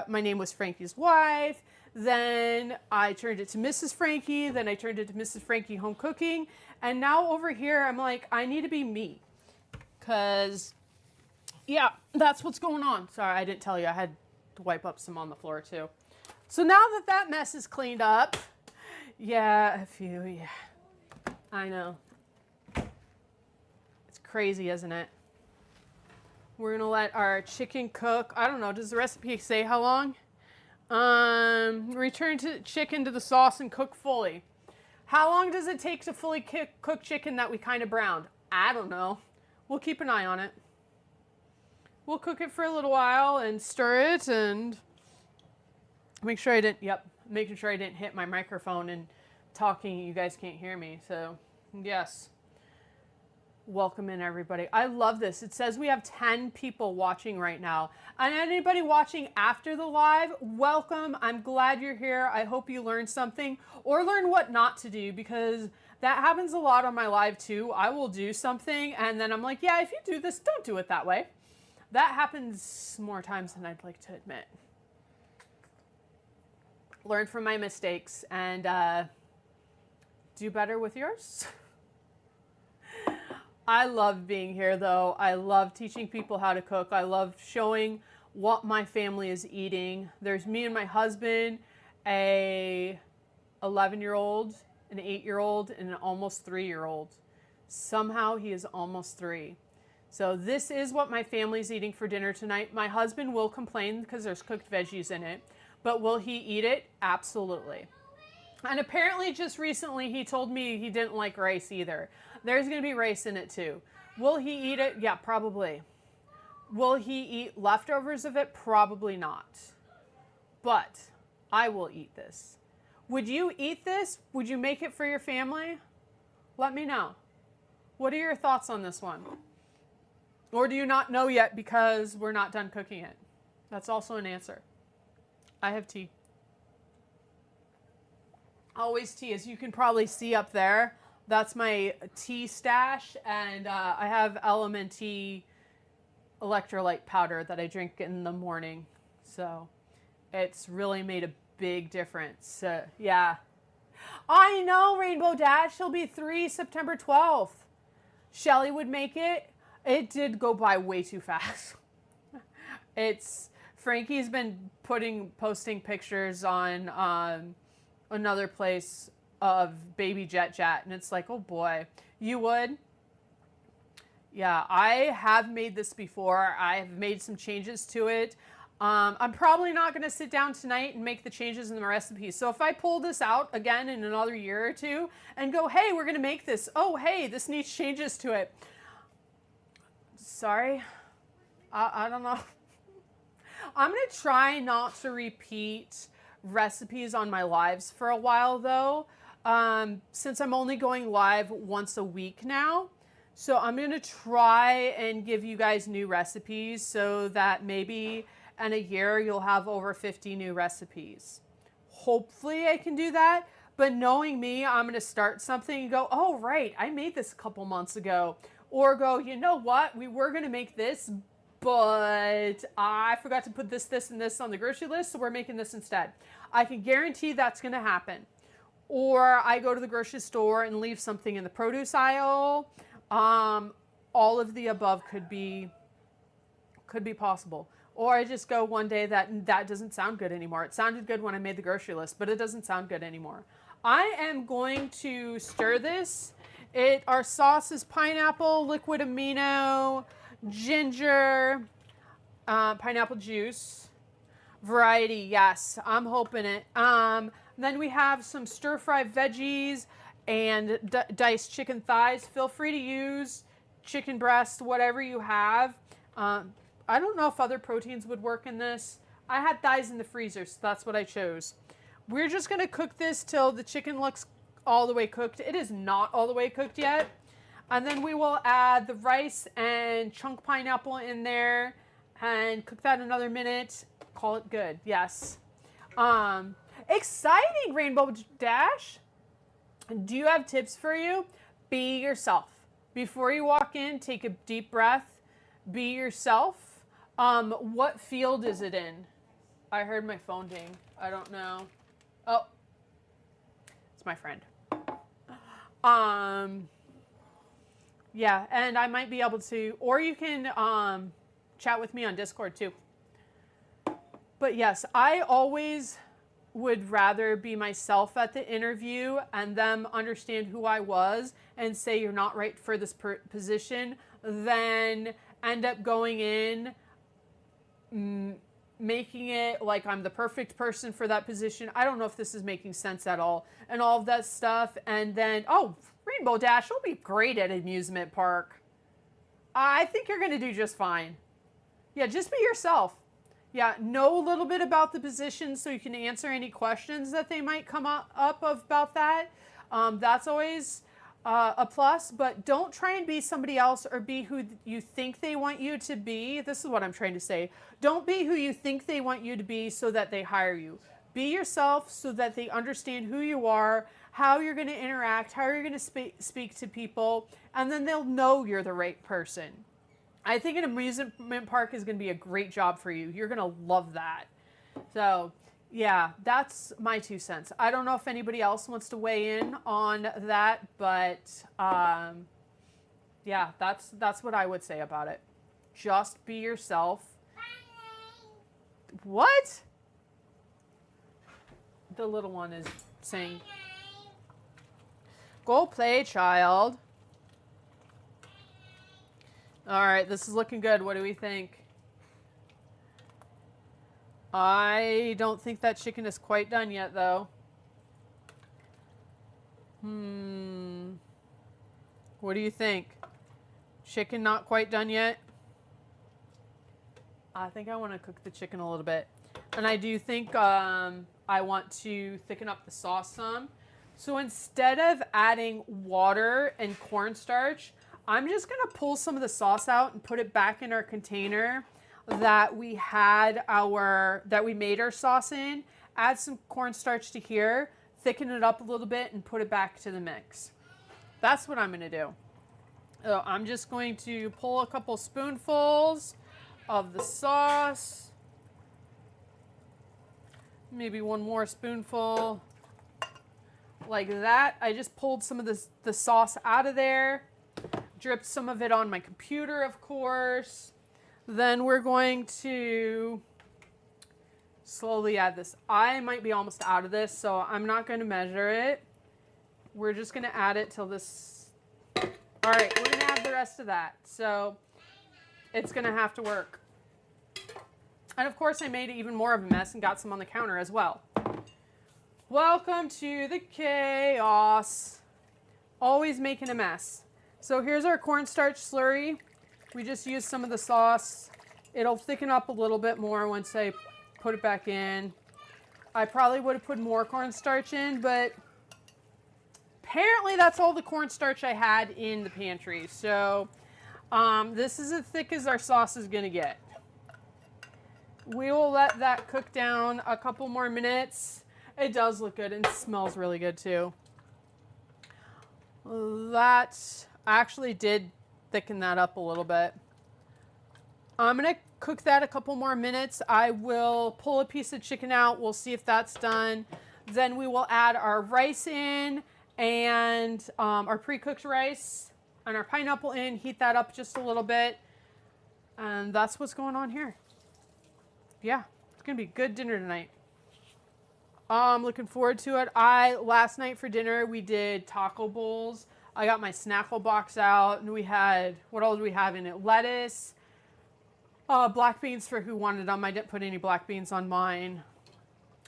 my name was Frankie's wife. Then I turned it to Mrs. Frankie. Then I turned it to Mrs. Frankie Home Cooking. And now over here, I'm like, I need to be me. Because, yeah, that's what's going on. Sorry, I didn't tell you. I had to wipe up some on the floor, too. So now that that mess is cleaned up, yeah, I know. It's crazy, isn't it? We're going to let our chicken cook. I don't know. Does the recipe say how long? Return to chicken to the sauce and cook fully. How long does it take to fully cook chicken that we kind of browned? I don't know. We'll keep an eye on it. We'll cook it for a little while and stir it and make sure I didn't, making sure I didn't hit my microphone and talking. You guys can't hear me. So, yes. Welcome in, everybody. I love this. It says we have 10 people watching right now. And anybody watching after the live, welcome. I'm glad you're here. I hope you learned something or learn what not to do, because that happens a lot on my live too. I will do something and then I'm like, yeah, if you do this, don't do it that way. That happens more times than I'd like to admit. Learn from my mistakes and do better with yours. I love being here though. I love teaching people how to cook. I love showing what my family is eating. There's me and my husband, a 11-year-old, an 8-year-old, and an almost 3-year-old. Somehow he is almost 3. So this is what my family's eating for dinner tonight. My husband will complain because there's cooked veggies in it, but will he eat it? Absolutely. And apparently just recently he told me he didn't like rice either. There's going to be rice in it too. Will he eat it? Yeah, probably. Will he eat leftovers of it? Probably not. But I will eat this. Would you eat this? Would you make it for your family? Let me know. What are your thoughts on this one? Or do you not know yet because we're not done cooking it? That's also an answer. I have tea. Always tea, as you can probably see up there. That's my tea stash, and I have Element Tea electrolyte powder that I drink in the morning. So it's really made a big difference. Yeah. I know, Rainbow Dash. She'll be 3 September 12th. Shelly would make it. It did go by way too fast. Frankie's been posting pictures on another place of baby Jet, and it's like, oh boy, you would? Yeah, I have made this before. I have made some changes to it. I'm probably not going to sit down tonight and make the changes in the recipe. So if I pull this out again in another year or two and go, hey, we're going to make this. Oh, hey, this needs changes to it. Sorry. I don't know. I'm going to try not to repeat recipes on my lives for a while though. Since I'm only going live once a week now, So I'm going to try and give you guys new recipes so that maybe in a year you'll have over 50 new recipes. Hopefully I can do that. But knowing me, I'm going to start something and go, oh, right, I made this a couple months ago. Or go, you know what, we were going to make this, but I forgot to put this, this, and this on the grocery list, so we're making this instead. I can guarantee that's going to happen. Or I go to the grocery store and leave something in the produce aisle. All of the above could be possible. Or I just go one day that doesn't sound good anymore. It sounded good when I made the grocery list, but it doesn't sound good anymore. I am going to stir this. Our sauce is pineapple, liquid amino, ginger, pineapple juice. Variety, yes, I'm hoping it. Then we have some stir-fried veggies and diced chicken thighs. Feel free to use chicken breast, whatever you have. I don't know if other proteins would work in this. I had thighs in the freezer, so that's what I chose. We're just going to cook this till the chicken looks all the way cooked. It is not all the way cooked yet. And then we will add the rice and chunk pineapple in there and cook that another minute. Call it good. Yes. Exciting, Rainbow Dash. Do you have tips for you? Be yourself. Before you walk in, take a deep breath. Be yourself. What field is it in? I heard my phone ding. I don't know. Oh, it's my friend. Yeah, and I might be able to, or you can chat with me on Discord too. But yes, I always would rather be myself at the interview and them understand who I was and say you're not right for this position than end up going in making it like I'm the perfect person for that position. I don't know if this is making sense at all and all of that stuff. And then, oh, Rainbow Dash will be great at amusement park. I think you're going to do just fine. Yeah, just be yourself. Yeah, know a little bit about the position so you can answer any questions that they might come up about that. That's always a plus, but don't try and be somebody else or be who you think they want you to be. This is what I'm trying to say. Don't be who you think they want you to be so that they hire you. Be yourself so that they understand who you are, how you're going to interact, how you're going to speak to people, and then they'll know you're the right person. I think an amusement park is going to be a great job for you. You're going to love that. So, yeah, that's my 2 cents. I don't know if anybody else wants to weigh in on that, but yeah, that's what I would say about it. Just be yourself. What? The little one is saying, "Go play, child." All right, this is looking good. What do we think? I don't think that chicken is quite done yet, though. What do you think? Chicken not quite done yet? I think I want to cook the chicken a little bit. And I do think I want to thicken up the sauce some. So instead of adding water and cornstarch, I'm just going to pull some of the sauce out and put it back in our container that we made our sauce in. Add some cornstarch to here, thicken it up a little bit, and put it back to the mix. That's what I'm going to do. So I'm just going to pull a couple spoonfuls of the sauce. Maybe one more spoonful. Like that. I just pulled some of the sauce out of there. Dripped some of it on my computer, of course. Then we're going to slowly add this. I might be almost out of this, so I'm not going to measure it. We're just going to add it till this. All right, we're going to add the rest of that. So it's going to have to work. And of course, I made even more of a mess and got some on the counter as well. Welcome to the chaos. Always making a mess. So here's our cornstarch slurry. We just used some of the sauce. It'll thicken up a little bit more once I put it back in. I probably would have put more cornstarch in, but apparently that's all the cornstarch I had in the pantry. So this is as thick as our sauce is gonna get. We will let that cook down a couple more minutes. It does look good and smells really good too. That actually did thicken that up a little bit. I'm gonna cook that a couple more minutes. I will pull a piece of chicken out. We'll see if that's done. Then we will add our rice in and our pre-cooked rice and our pineapple in, heat that up just a little bit. And that's what's going on here. Yeah, it's gonna be a good dinner tonight. I'm looking forward to it. Last night for dinner, we did taco bowls. I got my snackle box out and we had, what else do we have in it? Lettuce, black beans for who wanted them. I didn't put any black beans on mine.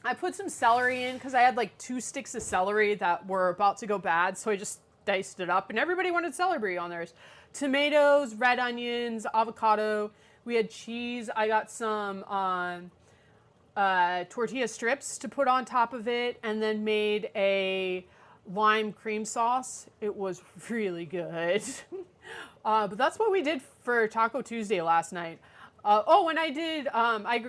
I put some celery in because I had like 2 sticks of celery that were about to go bad. So I just diced it up and everybody wanted celery on theirs. Tomatoes, red onions, avocado. We had cheese. I got some tortilla strips to put on top of it and then made a lime cream sauce. It was really good. But that's what we did for Taco Tuesday last night. And I did, I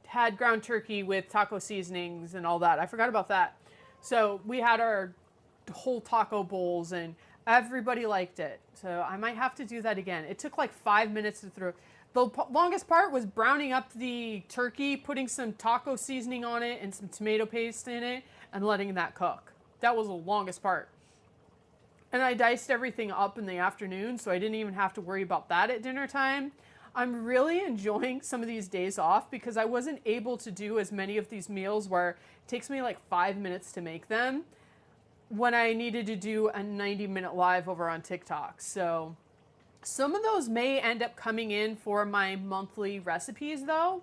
had ground turkey with taco seasonings and all that. I forgot about that. So we had our whole taco bowls and everybody liked it. So I might have to do that again. It took like 5 minutes to throw. The longest part was browning up the turkey, putting some taco seasoning on it and some tomato paste in it and letting that cook. That was the longest part. And I diced everything up in the afternoon, so I didn't even have to worry about that at dinner time. I'm really enjoying some of these days off because I wasn't able to do as many of these meals where it takes me like 5 minutes to make them when I needed to do a 90-minute live over on TikTok. So some of those may end up coming in for my monthly recipes though,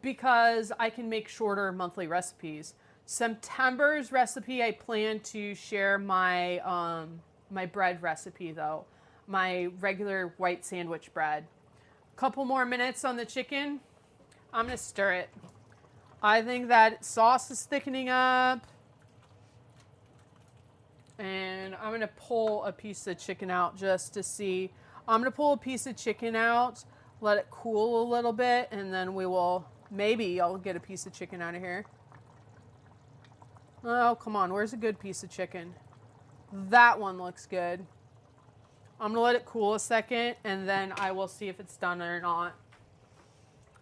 because I can make shorter monthly recipes. September's recipe, I plan to share my my bread recipe though, my regular white sandwich bread. Couple more minutes on the chicken. I'm gonna stir it. I think that sauce is thickening up. And I'm gonna pull a piece of chicken out just to see. I'm gonna pull a piece of chicken out, let it cool a little bit, and then we will, maybe I'll get a piece of chicken out of here. Oh, come on, where's a good piece of chicken? That one looks good. I'm gonna let it cool a second and then I will see if it's done or not.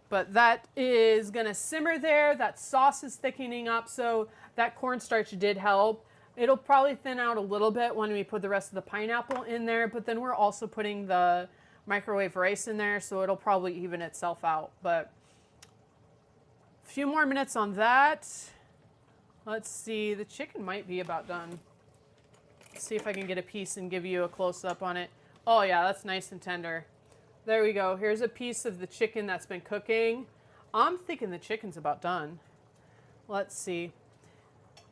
But that is gonna simmer there. That sauce is thickening up, so that cornstarch did help. It'll probably thin out a little bit when we put the rest of the pineapple in there, but then we're also putting the microwave rice in there, so it'll probably even itself out. But a few more minutes on that. Let's see, the chicken might be about done. Let's see if I can get a piece and give you a close-up on it. Oh yeah, that's nice and tender. There we go. Here's a piece of the chicken that's been cooking. I'm thinking the chicken's about done. Let's see.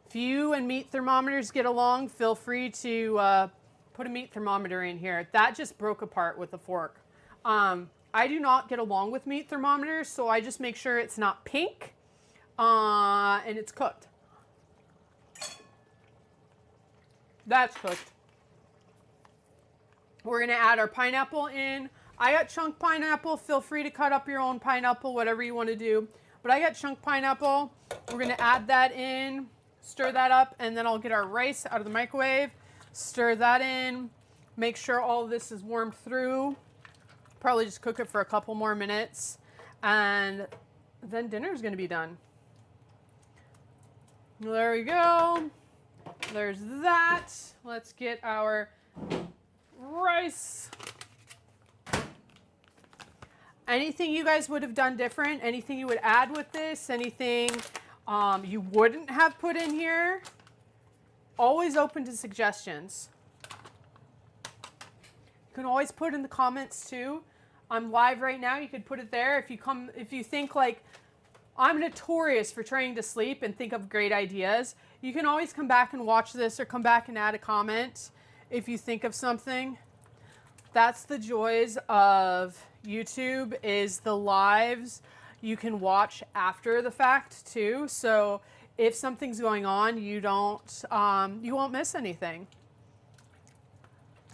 If you and meat thermometers get along, feel free to put a meat thermometer in here. That just broke apart with a fork. I do not get along with meat thermometers, so I just make sure it's not pink and it's cooked. That's cooked. We're gonna add our pineapple in. I got chunk pineapple. Feel free to cut up your own pineapple, whatever you want to do. But I got chunk pineapple. We're gonna add that in, stir that up, and then I'll get our rice out of the microwave, stir that in, make sure all of this is warmed through. Probably just cook it for a couple more minutes, and then dinner is gonna be done. There we go. There's that. Let's get our rice. Anything you guys would have done different? Anything you would add with this? Anything you wouldn't have put in here? Always open to suggestions. You can always put in the comments too. I'm live right now. You could put it there. If you think like, I'm notorious for trying to sleep and think of great ideas, you can always come back and watch this or come back and add a comment if you think of something. That's the joys of YouTube, is the lives you can watch after the fact too. So if something's going on, you won't miss anything.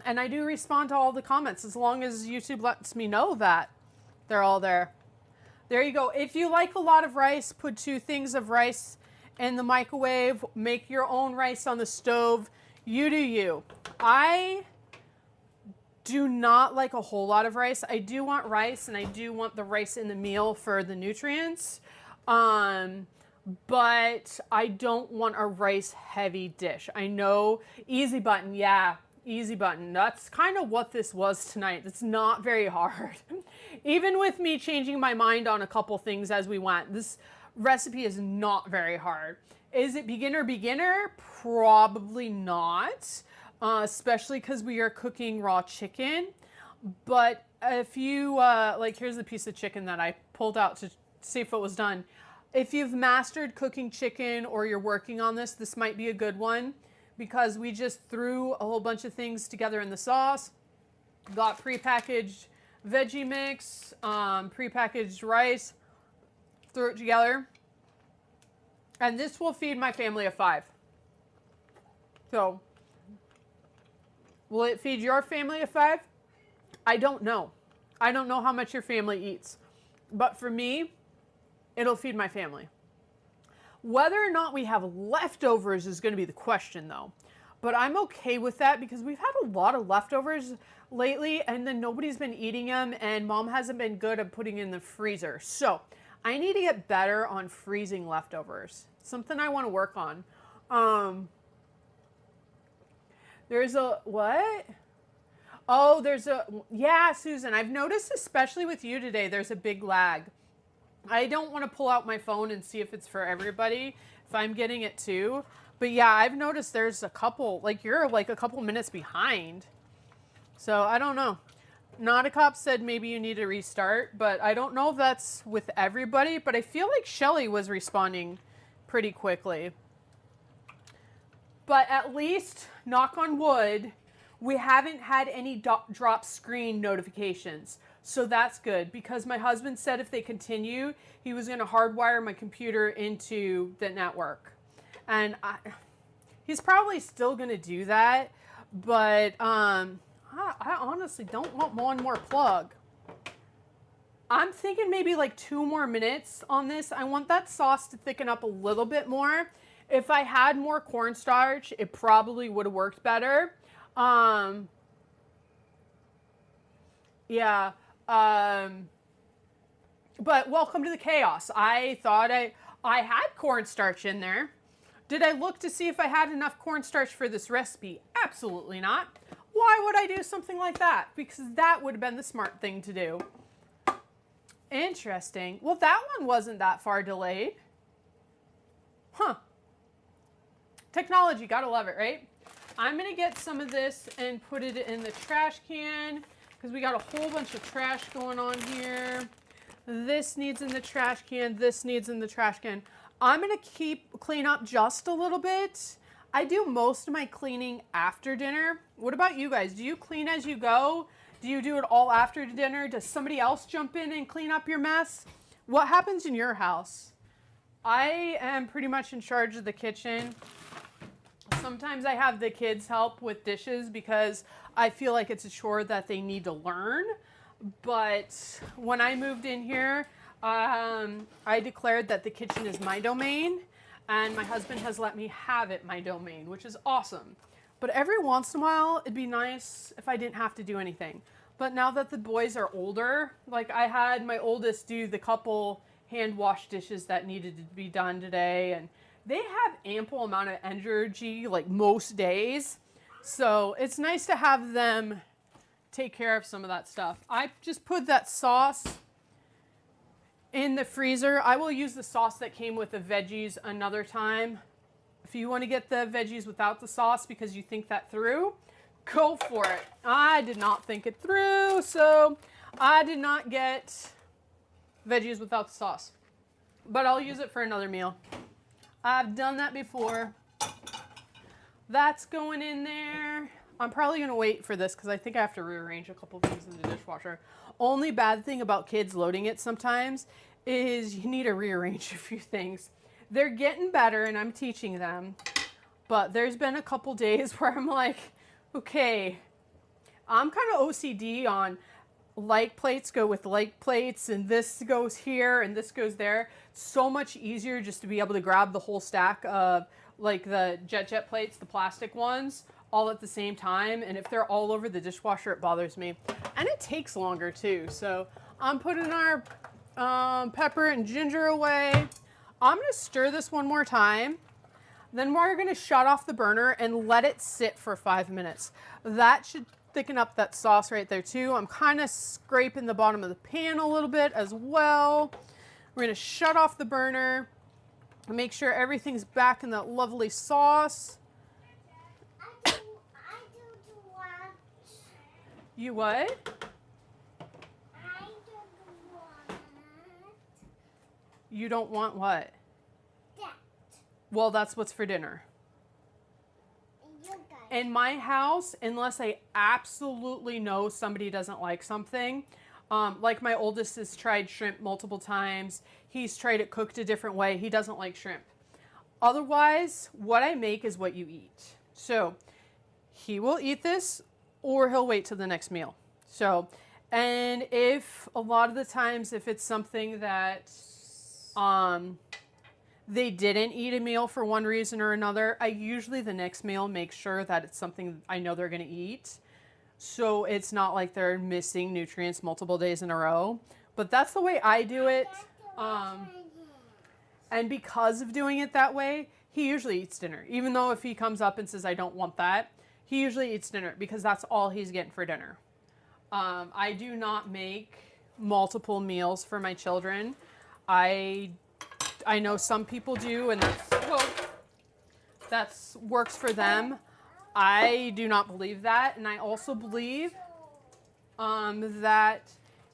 And I do respond to all the comments as long as YouTube lets me know that they're all there. There you go. If you like a lot of rice, put 2 things of rice in the microwave. Make your own rice on the stove. You do you. I do not like a whole lot of rice. I do want rice, and I do want the rice in the meal for the nutrients. But I don't want a rice heavy dish. I know, easy button, yeah, easy button. That's kind of what this was tonight. It's not very hard. Even with me changing my mind on a couple things as we went, this recipe is not very hard. Is it beginner? Probably not, especially because we are cooking raw chicken. But if you, like, here's a piece of chicken that I pulled out to see if it was done. If you've mastered cooking chicken or you're working on this, this might be a good one because we just threw a whole bunch of things together in the sauce. Got prepackaged veggie mix, prepackaged rice, threw it together. And this will feed my family of 5. So, will it feed your family of 5? I don't know. I don't know how much your family eats. But for me, it'll feed my family. Whether or not we have leftovers is going to be the question, though. But I'm okay with that because we've had a lot of leftovers lately, and then nobody's been eating them, and Mom hasn't been good at putting in the freezer. So I need to get better on freezing leftovers. Something I want to work on. There's a, what? Oh, there's a, yeah, Susan, I've noticed, especially with you today, there's a big lag. I don't want to pull out my phone and see if it's for everybody, if I'm getting it too. But yeah, I've noticed there's a couple, like you're like a couple minutes behind. So I don't know. Not a Cop said maybe you need to restart, but I don't know if that's with everybody. But I feel like Shelly was responding pretty quickly. But at least, knock on wood, we haven't had any drop screen notifications. So that's good because my husband said if they continue, he was going to hardwire my computer into the network. And he's probably still going to do that. But I honestly don't want one more plug. I'm thinking maybe like 2 more minutes on this. I want that sauce to thicken up a little bit more. If I had more cornstarch, it probably would have worked better. Yeah. But welcome to the chaos. I thought I had cornstarch in there. Did I look to see if I had enough cornstarch for this recipe? Absolutely not. Why would I do something like that? Because that would have been the smart thing to do. Interesting. Well, that one wasn't that far delayed. Huh. Technology, gotta love it, right? I'm gonna get some of this and put it in the trash can because we got a whole bunch of trash going on here. This needs in the trash can. This needs in the trash can. I'm gonna clean up just a little bit. I do most of my cleaning after dinner. What about you guys? Do you clean as you go? Do you do it all after dinner? Does somebody else jump in and clean up your mess? What happens in your house? I am pretty much in charge of the kitchen. Sometimes I have the kids help with dishes because I feel like it's a chore that they need to learn. But when I moved in here, I declared that the kitchen is my domain, and my husband has let me have it my domain, which is awesome. But every once in a while, it'd be nice if I didn't have to do anything. But now that the boys are older, like I had my oldest do the couple hand wash dishes that needed to be done today, and they have ample amount of energy like most days. So it's nice to have them take care of some of that stuff. I just put that sauce in the freezer. I will use the sauce that came with the veggies another time. If you want to get the veggies without the sauce because you think that through, go for it. I did not think it through, so I did not get veggies without the sauce. But I'll use it for another meal. I've done that before. That's going in there. I'm probably going to wait for this because I think I have to rearrange a couple things in the dishwasher. Only bad thing about kids loading it sometimes is you need to rearrange a few things. They're getting better and I'm teaching them. But there's been a couple days where I'm like, okay, I'm kind of OCD on like plates go with like plates, and this goes here and this goes there. So much easier just to be able to grab the whole stack of like the jet plates, the plastic ones, all at the same time. And if they're all over the dishwasher, it bothers me. And it takes longer too. So I'm putting our pepper and ginger away. I'm gonna stir this one more time. Then we're gonna shut off the burner and let it sit for 5 minutes. That should thicken up that sauce right there too. I'm kind of scraping the bottom of the pan a little bit as well. We're gonna shut off the burner and make sure everything's back in that lovely sauce. I do want. You what? I do want. You don't want what? That. Well, that's what's for dinner. In my house, unless I absolutely know somebody doesn't like something, like my oldest has tried shrimp multiple times. He's tried it cooked a different way. He doesn't like shrimp. Otherwise, what I make is what you eat. So he will eat this or he'll wait till the next meal. So, and if a lot of the times, if it's something that they didn't eat a meal for one reason or another, I usually the next meal make sure that it's something I know they're going to eat. So it's not like they're missing nutrients multiple days in a row. But that's the way I do it. And because of doing it that way, he usually eats dinner. Even though if he comes up and says, I don't want that, he usually eats dinner because that's all he's getting for dinner. I do not make multiple meals for my children. I know some people do, and that's works for them. I do not believe that, and I also believe that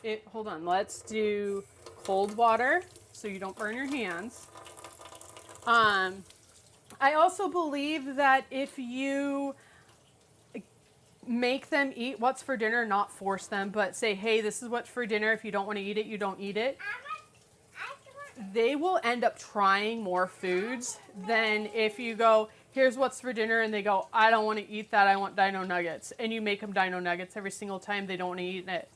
it. Hold on, let's do cold water so you don't burn your hands. I also believe that if you make them eat what's for dinner, not force them, but say, hey, this is what's for dinner. If you don't want to eat it, you don't eat it. They will end up trying more foods than if you go, here's what's for dinner, and they go, I don't want to eat that, I want dino nuggets. And you make them dino nuggets every single time they don't want to eat it.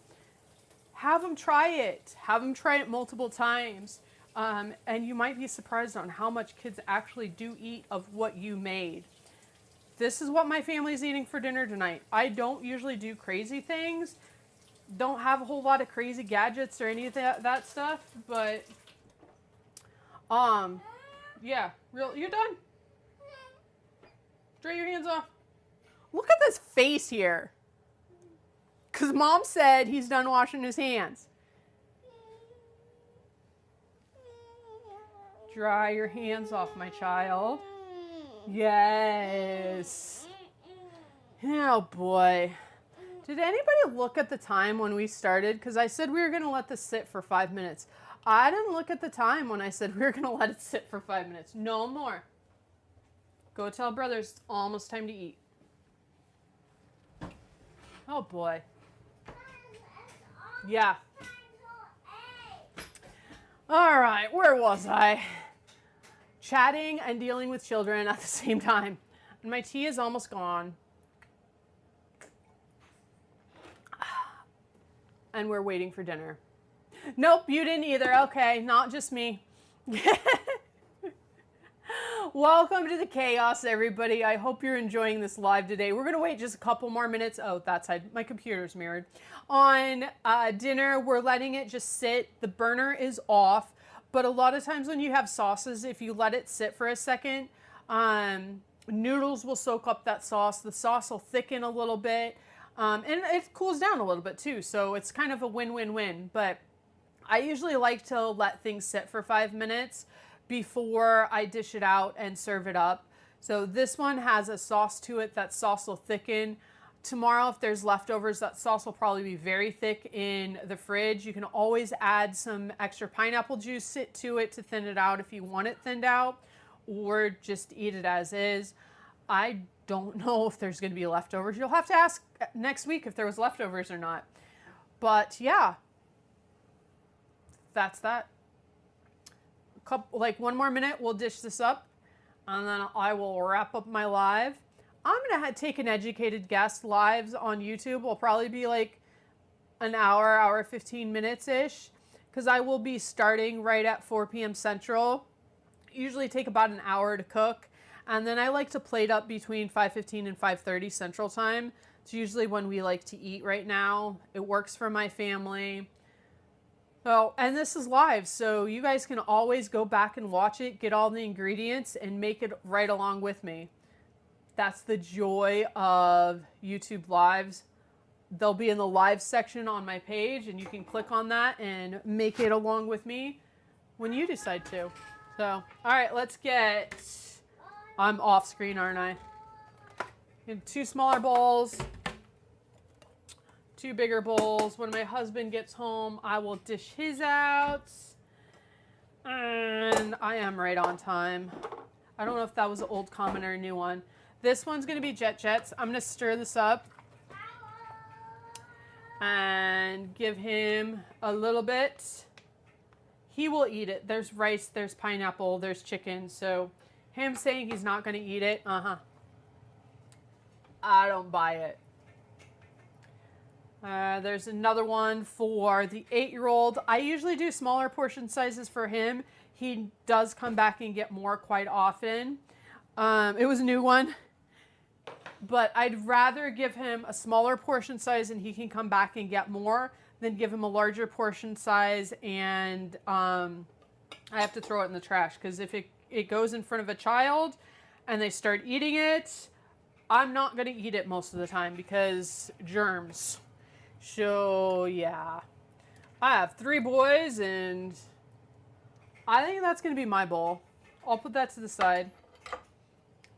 Have them try it. Have them try it multiple times. And you might be surprised on how much kids actually do eat of what you made. This is what my family's eating for dinner tonight. I don't usually do crazy things. Don't have a whole lot of crazy gadgets or any of that stuff, but yeah, you done? Dry your hands off. Look at this face here. Because Mom said he's done washing his hands. Dry your hands off, my child. Yes. Oh, boy. Did anybody look at the time when we started? Because I said we were going to let this sit for 5 minutes. I didn't look at the time when I said we were going to let it sit for 5 minutes. No more. Go tell brother it's almost time to eat. Oh, boy. Yeah. All right, where was I? Chatting and dealing with children at the same time. And my tea is almost gone. And we're waiting for dinner. Nope, you didn't either. Okay, not just me. Welcome to the chaos, everybody. I hope you're enjoying this live today. We're going to wait just a couple more minutes. Oh, that side. My computer's mirrored. On dinner, we're letting it just sit. The burner is off. But a lot of times when you have sauces, if you let it sit for a second, noodles will soak up that sauce. The sauce will thicken a little bit. And it cools down a little bit too. So it's kind of a win-win-win. But I usually like to let things sit for 5 minutes before I dish it out and serve it up. So this one has a sauce to it. That sauce will thicken. Tomorrow, if there's leftovers, that sauce will probably be very thick in the fridge. You can always add some extra pineapple juice to it to thin it out if you want it thinned out, or just eat it as is. I don't know if there's going to be leftovers. You'll have to ask next week if there was leftovers or not. But yeah, that's that. Like 1 more minute, we'll dish this up, and then I will wrap up my live. I'm going to take an educated guess. Lives on YouTube will probably be like an hour 15 minutes-ish, because I will be starting right at 4 p.m. Central. Usually take about an hour to cook, and then I like to plate up between 5:15 and 5:30 Central Time. It's usually when we like to eat right now. It works for my family. Oh, and this is live, so you guys can always go back and watch it, get all the ingredients, and make it right along with me. That's the joy of YouTube Lives. They'll be in the live section on my page, and you can click on that and make it along with me when you decide to. So, all right, let's get... I'm off screen, aren't I? In 2 smaller bowls, 2 bigger bowls. When my husband gets home, I will dish his out. And I am right on time. I don't know if that was an old comment or a new one. This one's going to be Jets. I'm going to stir this up and give him a little bit. He will eat it. There's rice, there's pineapple, there's chicken. So him saying he's not going to eat it, I don't buy it. There's another one for the 8-year-old. I usually do smaller portion sizes for him. He does come back and get more quite often. It was a new one, but I'd rather give him a smaller portion size and he can come back and get more than give him a larger portion size and I have to throw it in the trash, because if it goes in front of a child and they start eating it, I'm not going to eat it most of the time because germs. So, yeah. I have 3 boys, and I think that's going to be my bowl. I'll put that to the side.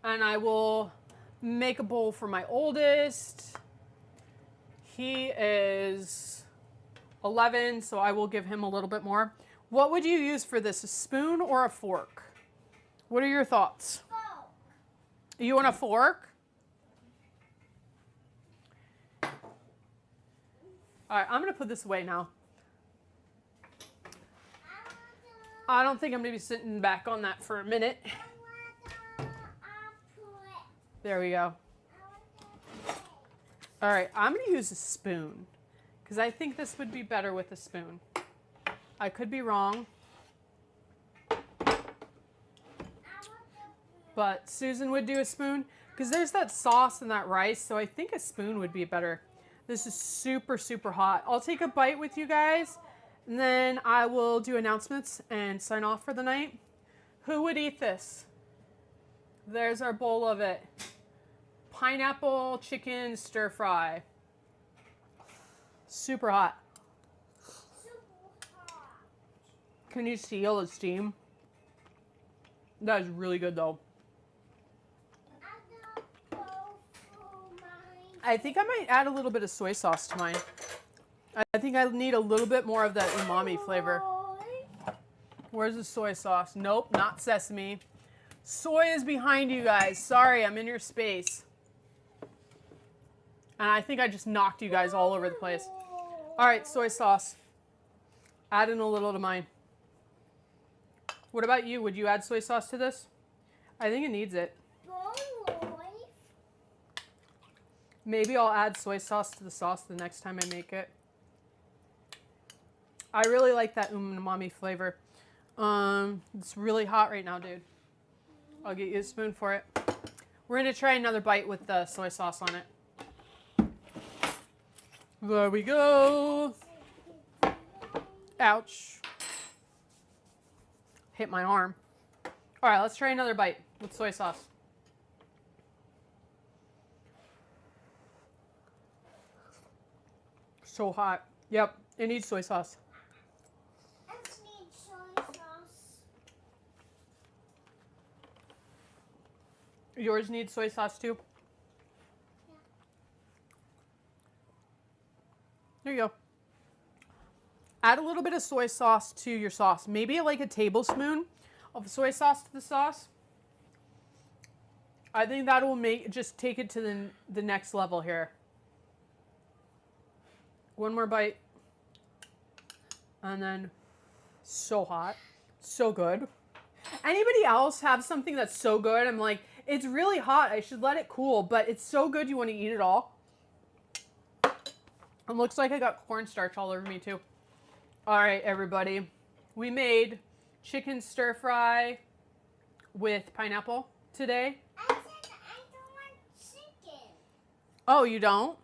And I will make a bowl for my oldest. He is 11, so I will give him a little bit more. What would you use for this, a spoon or a fork? What are your thoughts? You want a fork? All right, I'm going to put this away now. I don't think I'm going to be sitting back on that for a minute. There we go. All right, I'm going to use a spoon because I think this would be better with a spoon. I could be wrong. But Susan would do a spoon because there's that sauce and that rice, so I think a spoon would be better. This is super, super hot. I'll take a bite with you guys, and then I will do announcements and sign off for the night. Who would eat this? There's our bowl of it. Pineapple chicken stir fry. Super hot. Can you see all the steam? That is really good though. I think I might add a little bit of soy sauce to mine. I think I need a little bit more of that umami flavor. Where's the soy sauce? Nope, not sesame. Soy is behind you guys. Sorry, I'm in your space. And I think I just knocked you guys all over the place. All right, soy sauce. Add in a little to mine. What about you? Would you add soy sauce to this? I think it needs it. Maybe I'll add soy sauce to the sauce the next time I make it. I really like that umami flavor. It's really hot right now, dude. I'll get you a spoon for it. We're going to try another bite with the soy sauce on it. There we go. Ouch. Hit my arm. All right, let's try another bite with soy sauce. So hot. Yep, it needs soy sauce. It needs soy sauce. Yours needs soy sauce too? Yeah. There you go. Add a little bit of soy sauce to your sauce. Maybe like a tablespoon of soy sauce to the sauce. I think that will just take it to the next level here. One more bite. And then so hot. So good. Anybody else have something that's so good? I'm like, It's really hot. I should let it cool, but it's so good you want to eat it all. It looks like I got cornstarch all over me too. All right, everybody. We made chicken stir fry with pineapple today. I said I don't want chicken. Oh, you don't?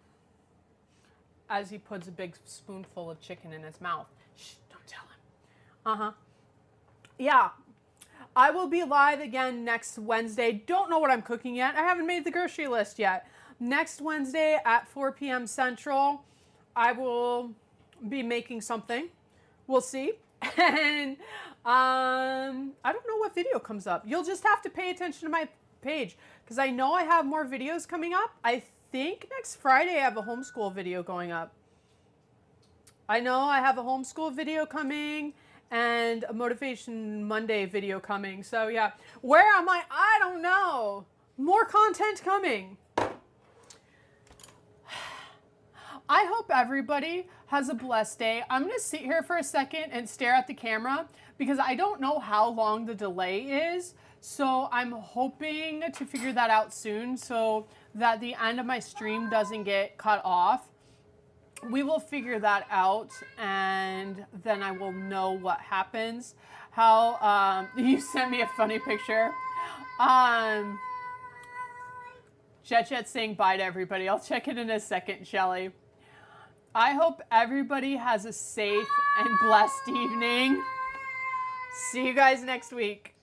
As he puts a big spoonful of chicken in his mouth. Shh, don't tell him. Uh-huh. Yeah. I will be live again next Wednesday. Don't know what I'm cooking yet. I haven't made the grocery list yet. Next Wednesday at 4 p.m. Central, I will be making something. We'll see. And I don't know what video comes up. You'll just have to pay attention to my page because I know I have more videos coming up. I think next Friday I have a homeschool video going up. I know I have a homeschool video coming and a Motivation Monday video coming. So yeah, where am I? I don't know. More content coming. I hope everybody has a blessed day. I'm gonna sit here for a second and stare at the camera because I don't know how long the delay is. So I'm hoping to figure that out soon so that the end of my stream doesn't get cut off. We will figure that out and then I will know what happens. How, you sent me a funny picture. Jet's saying bye to everybody. I'll check it in a second, Shelly. I hope everybody has a safe and blessed evening. See you guys next week.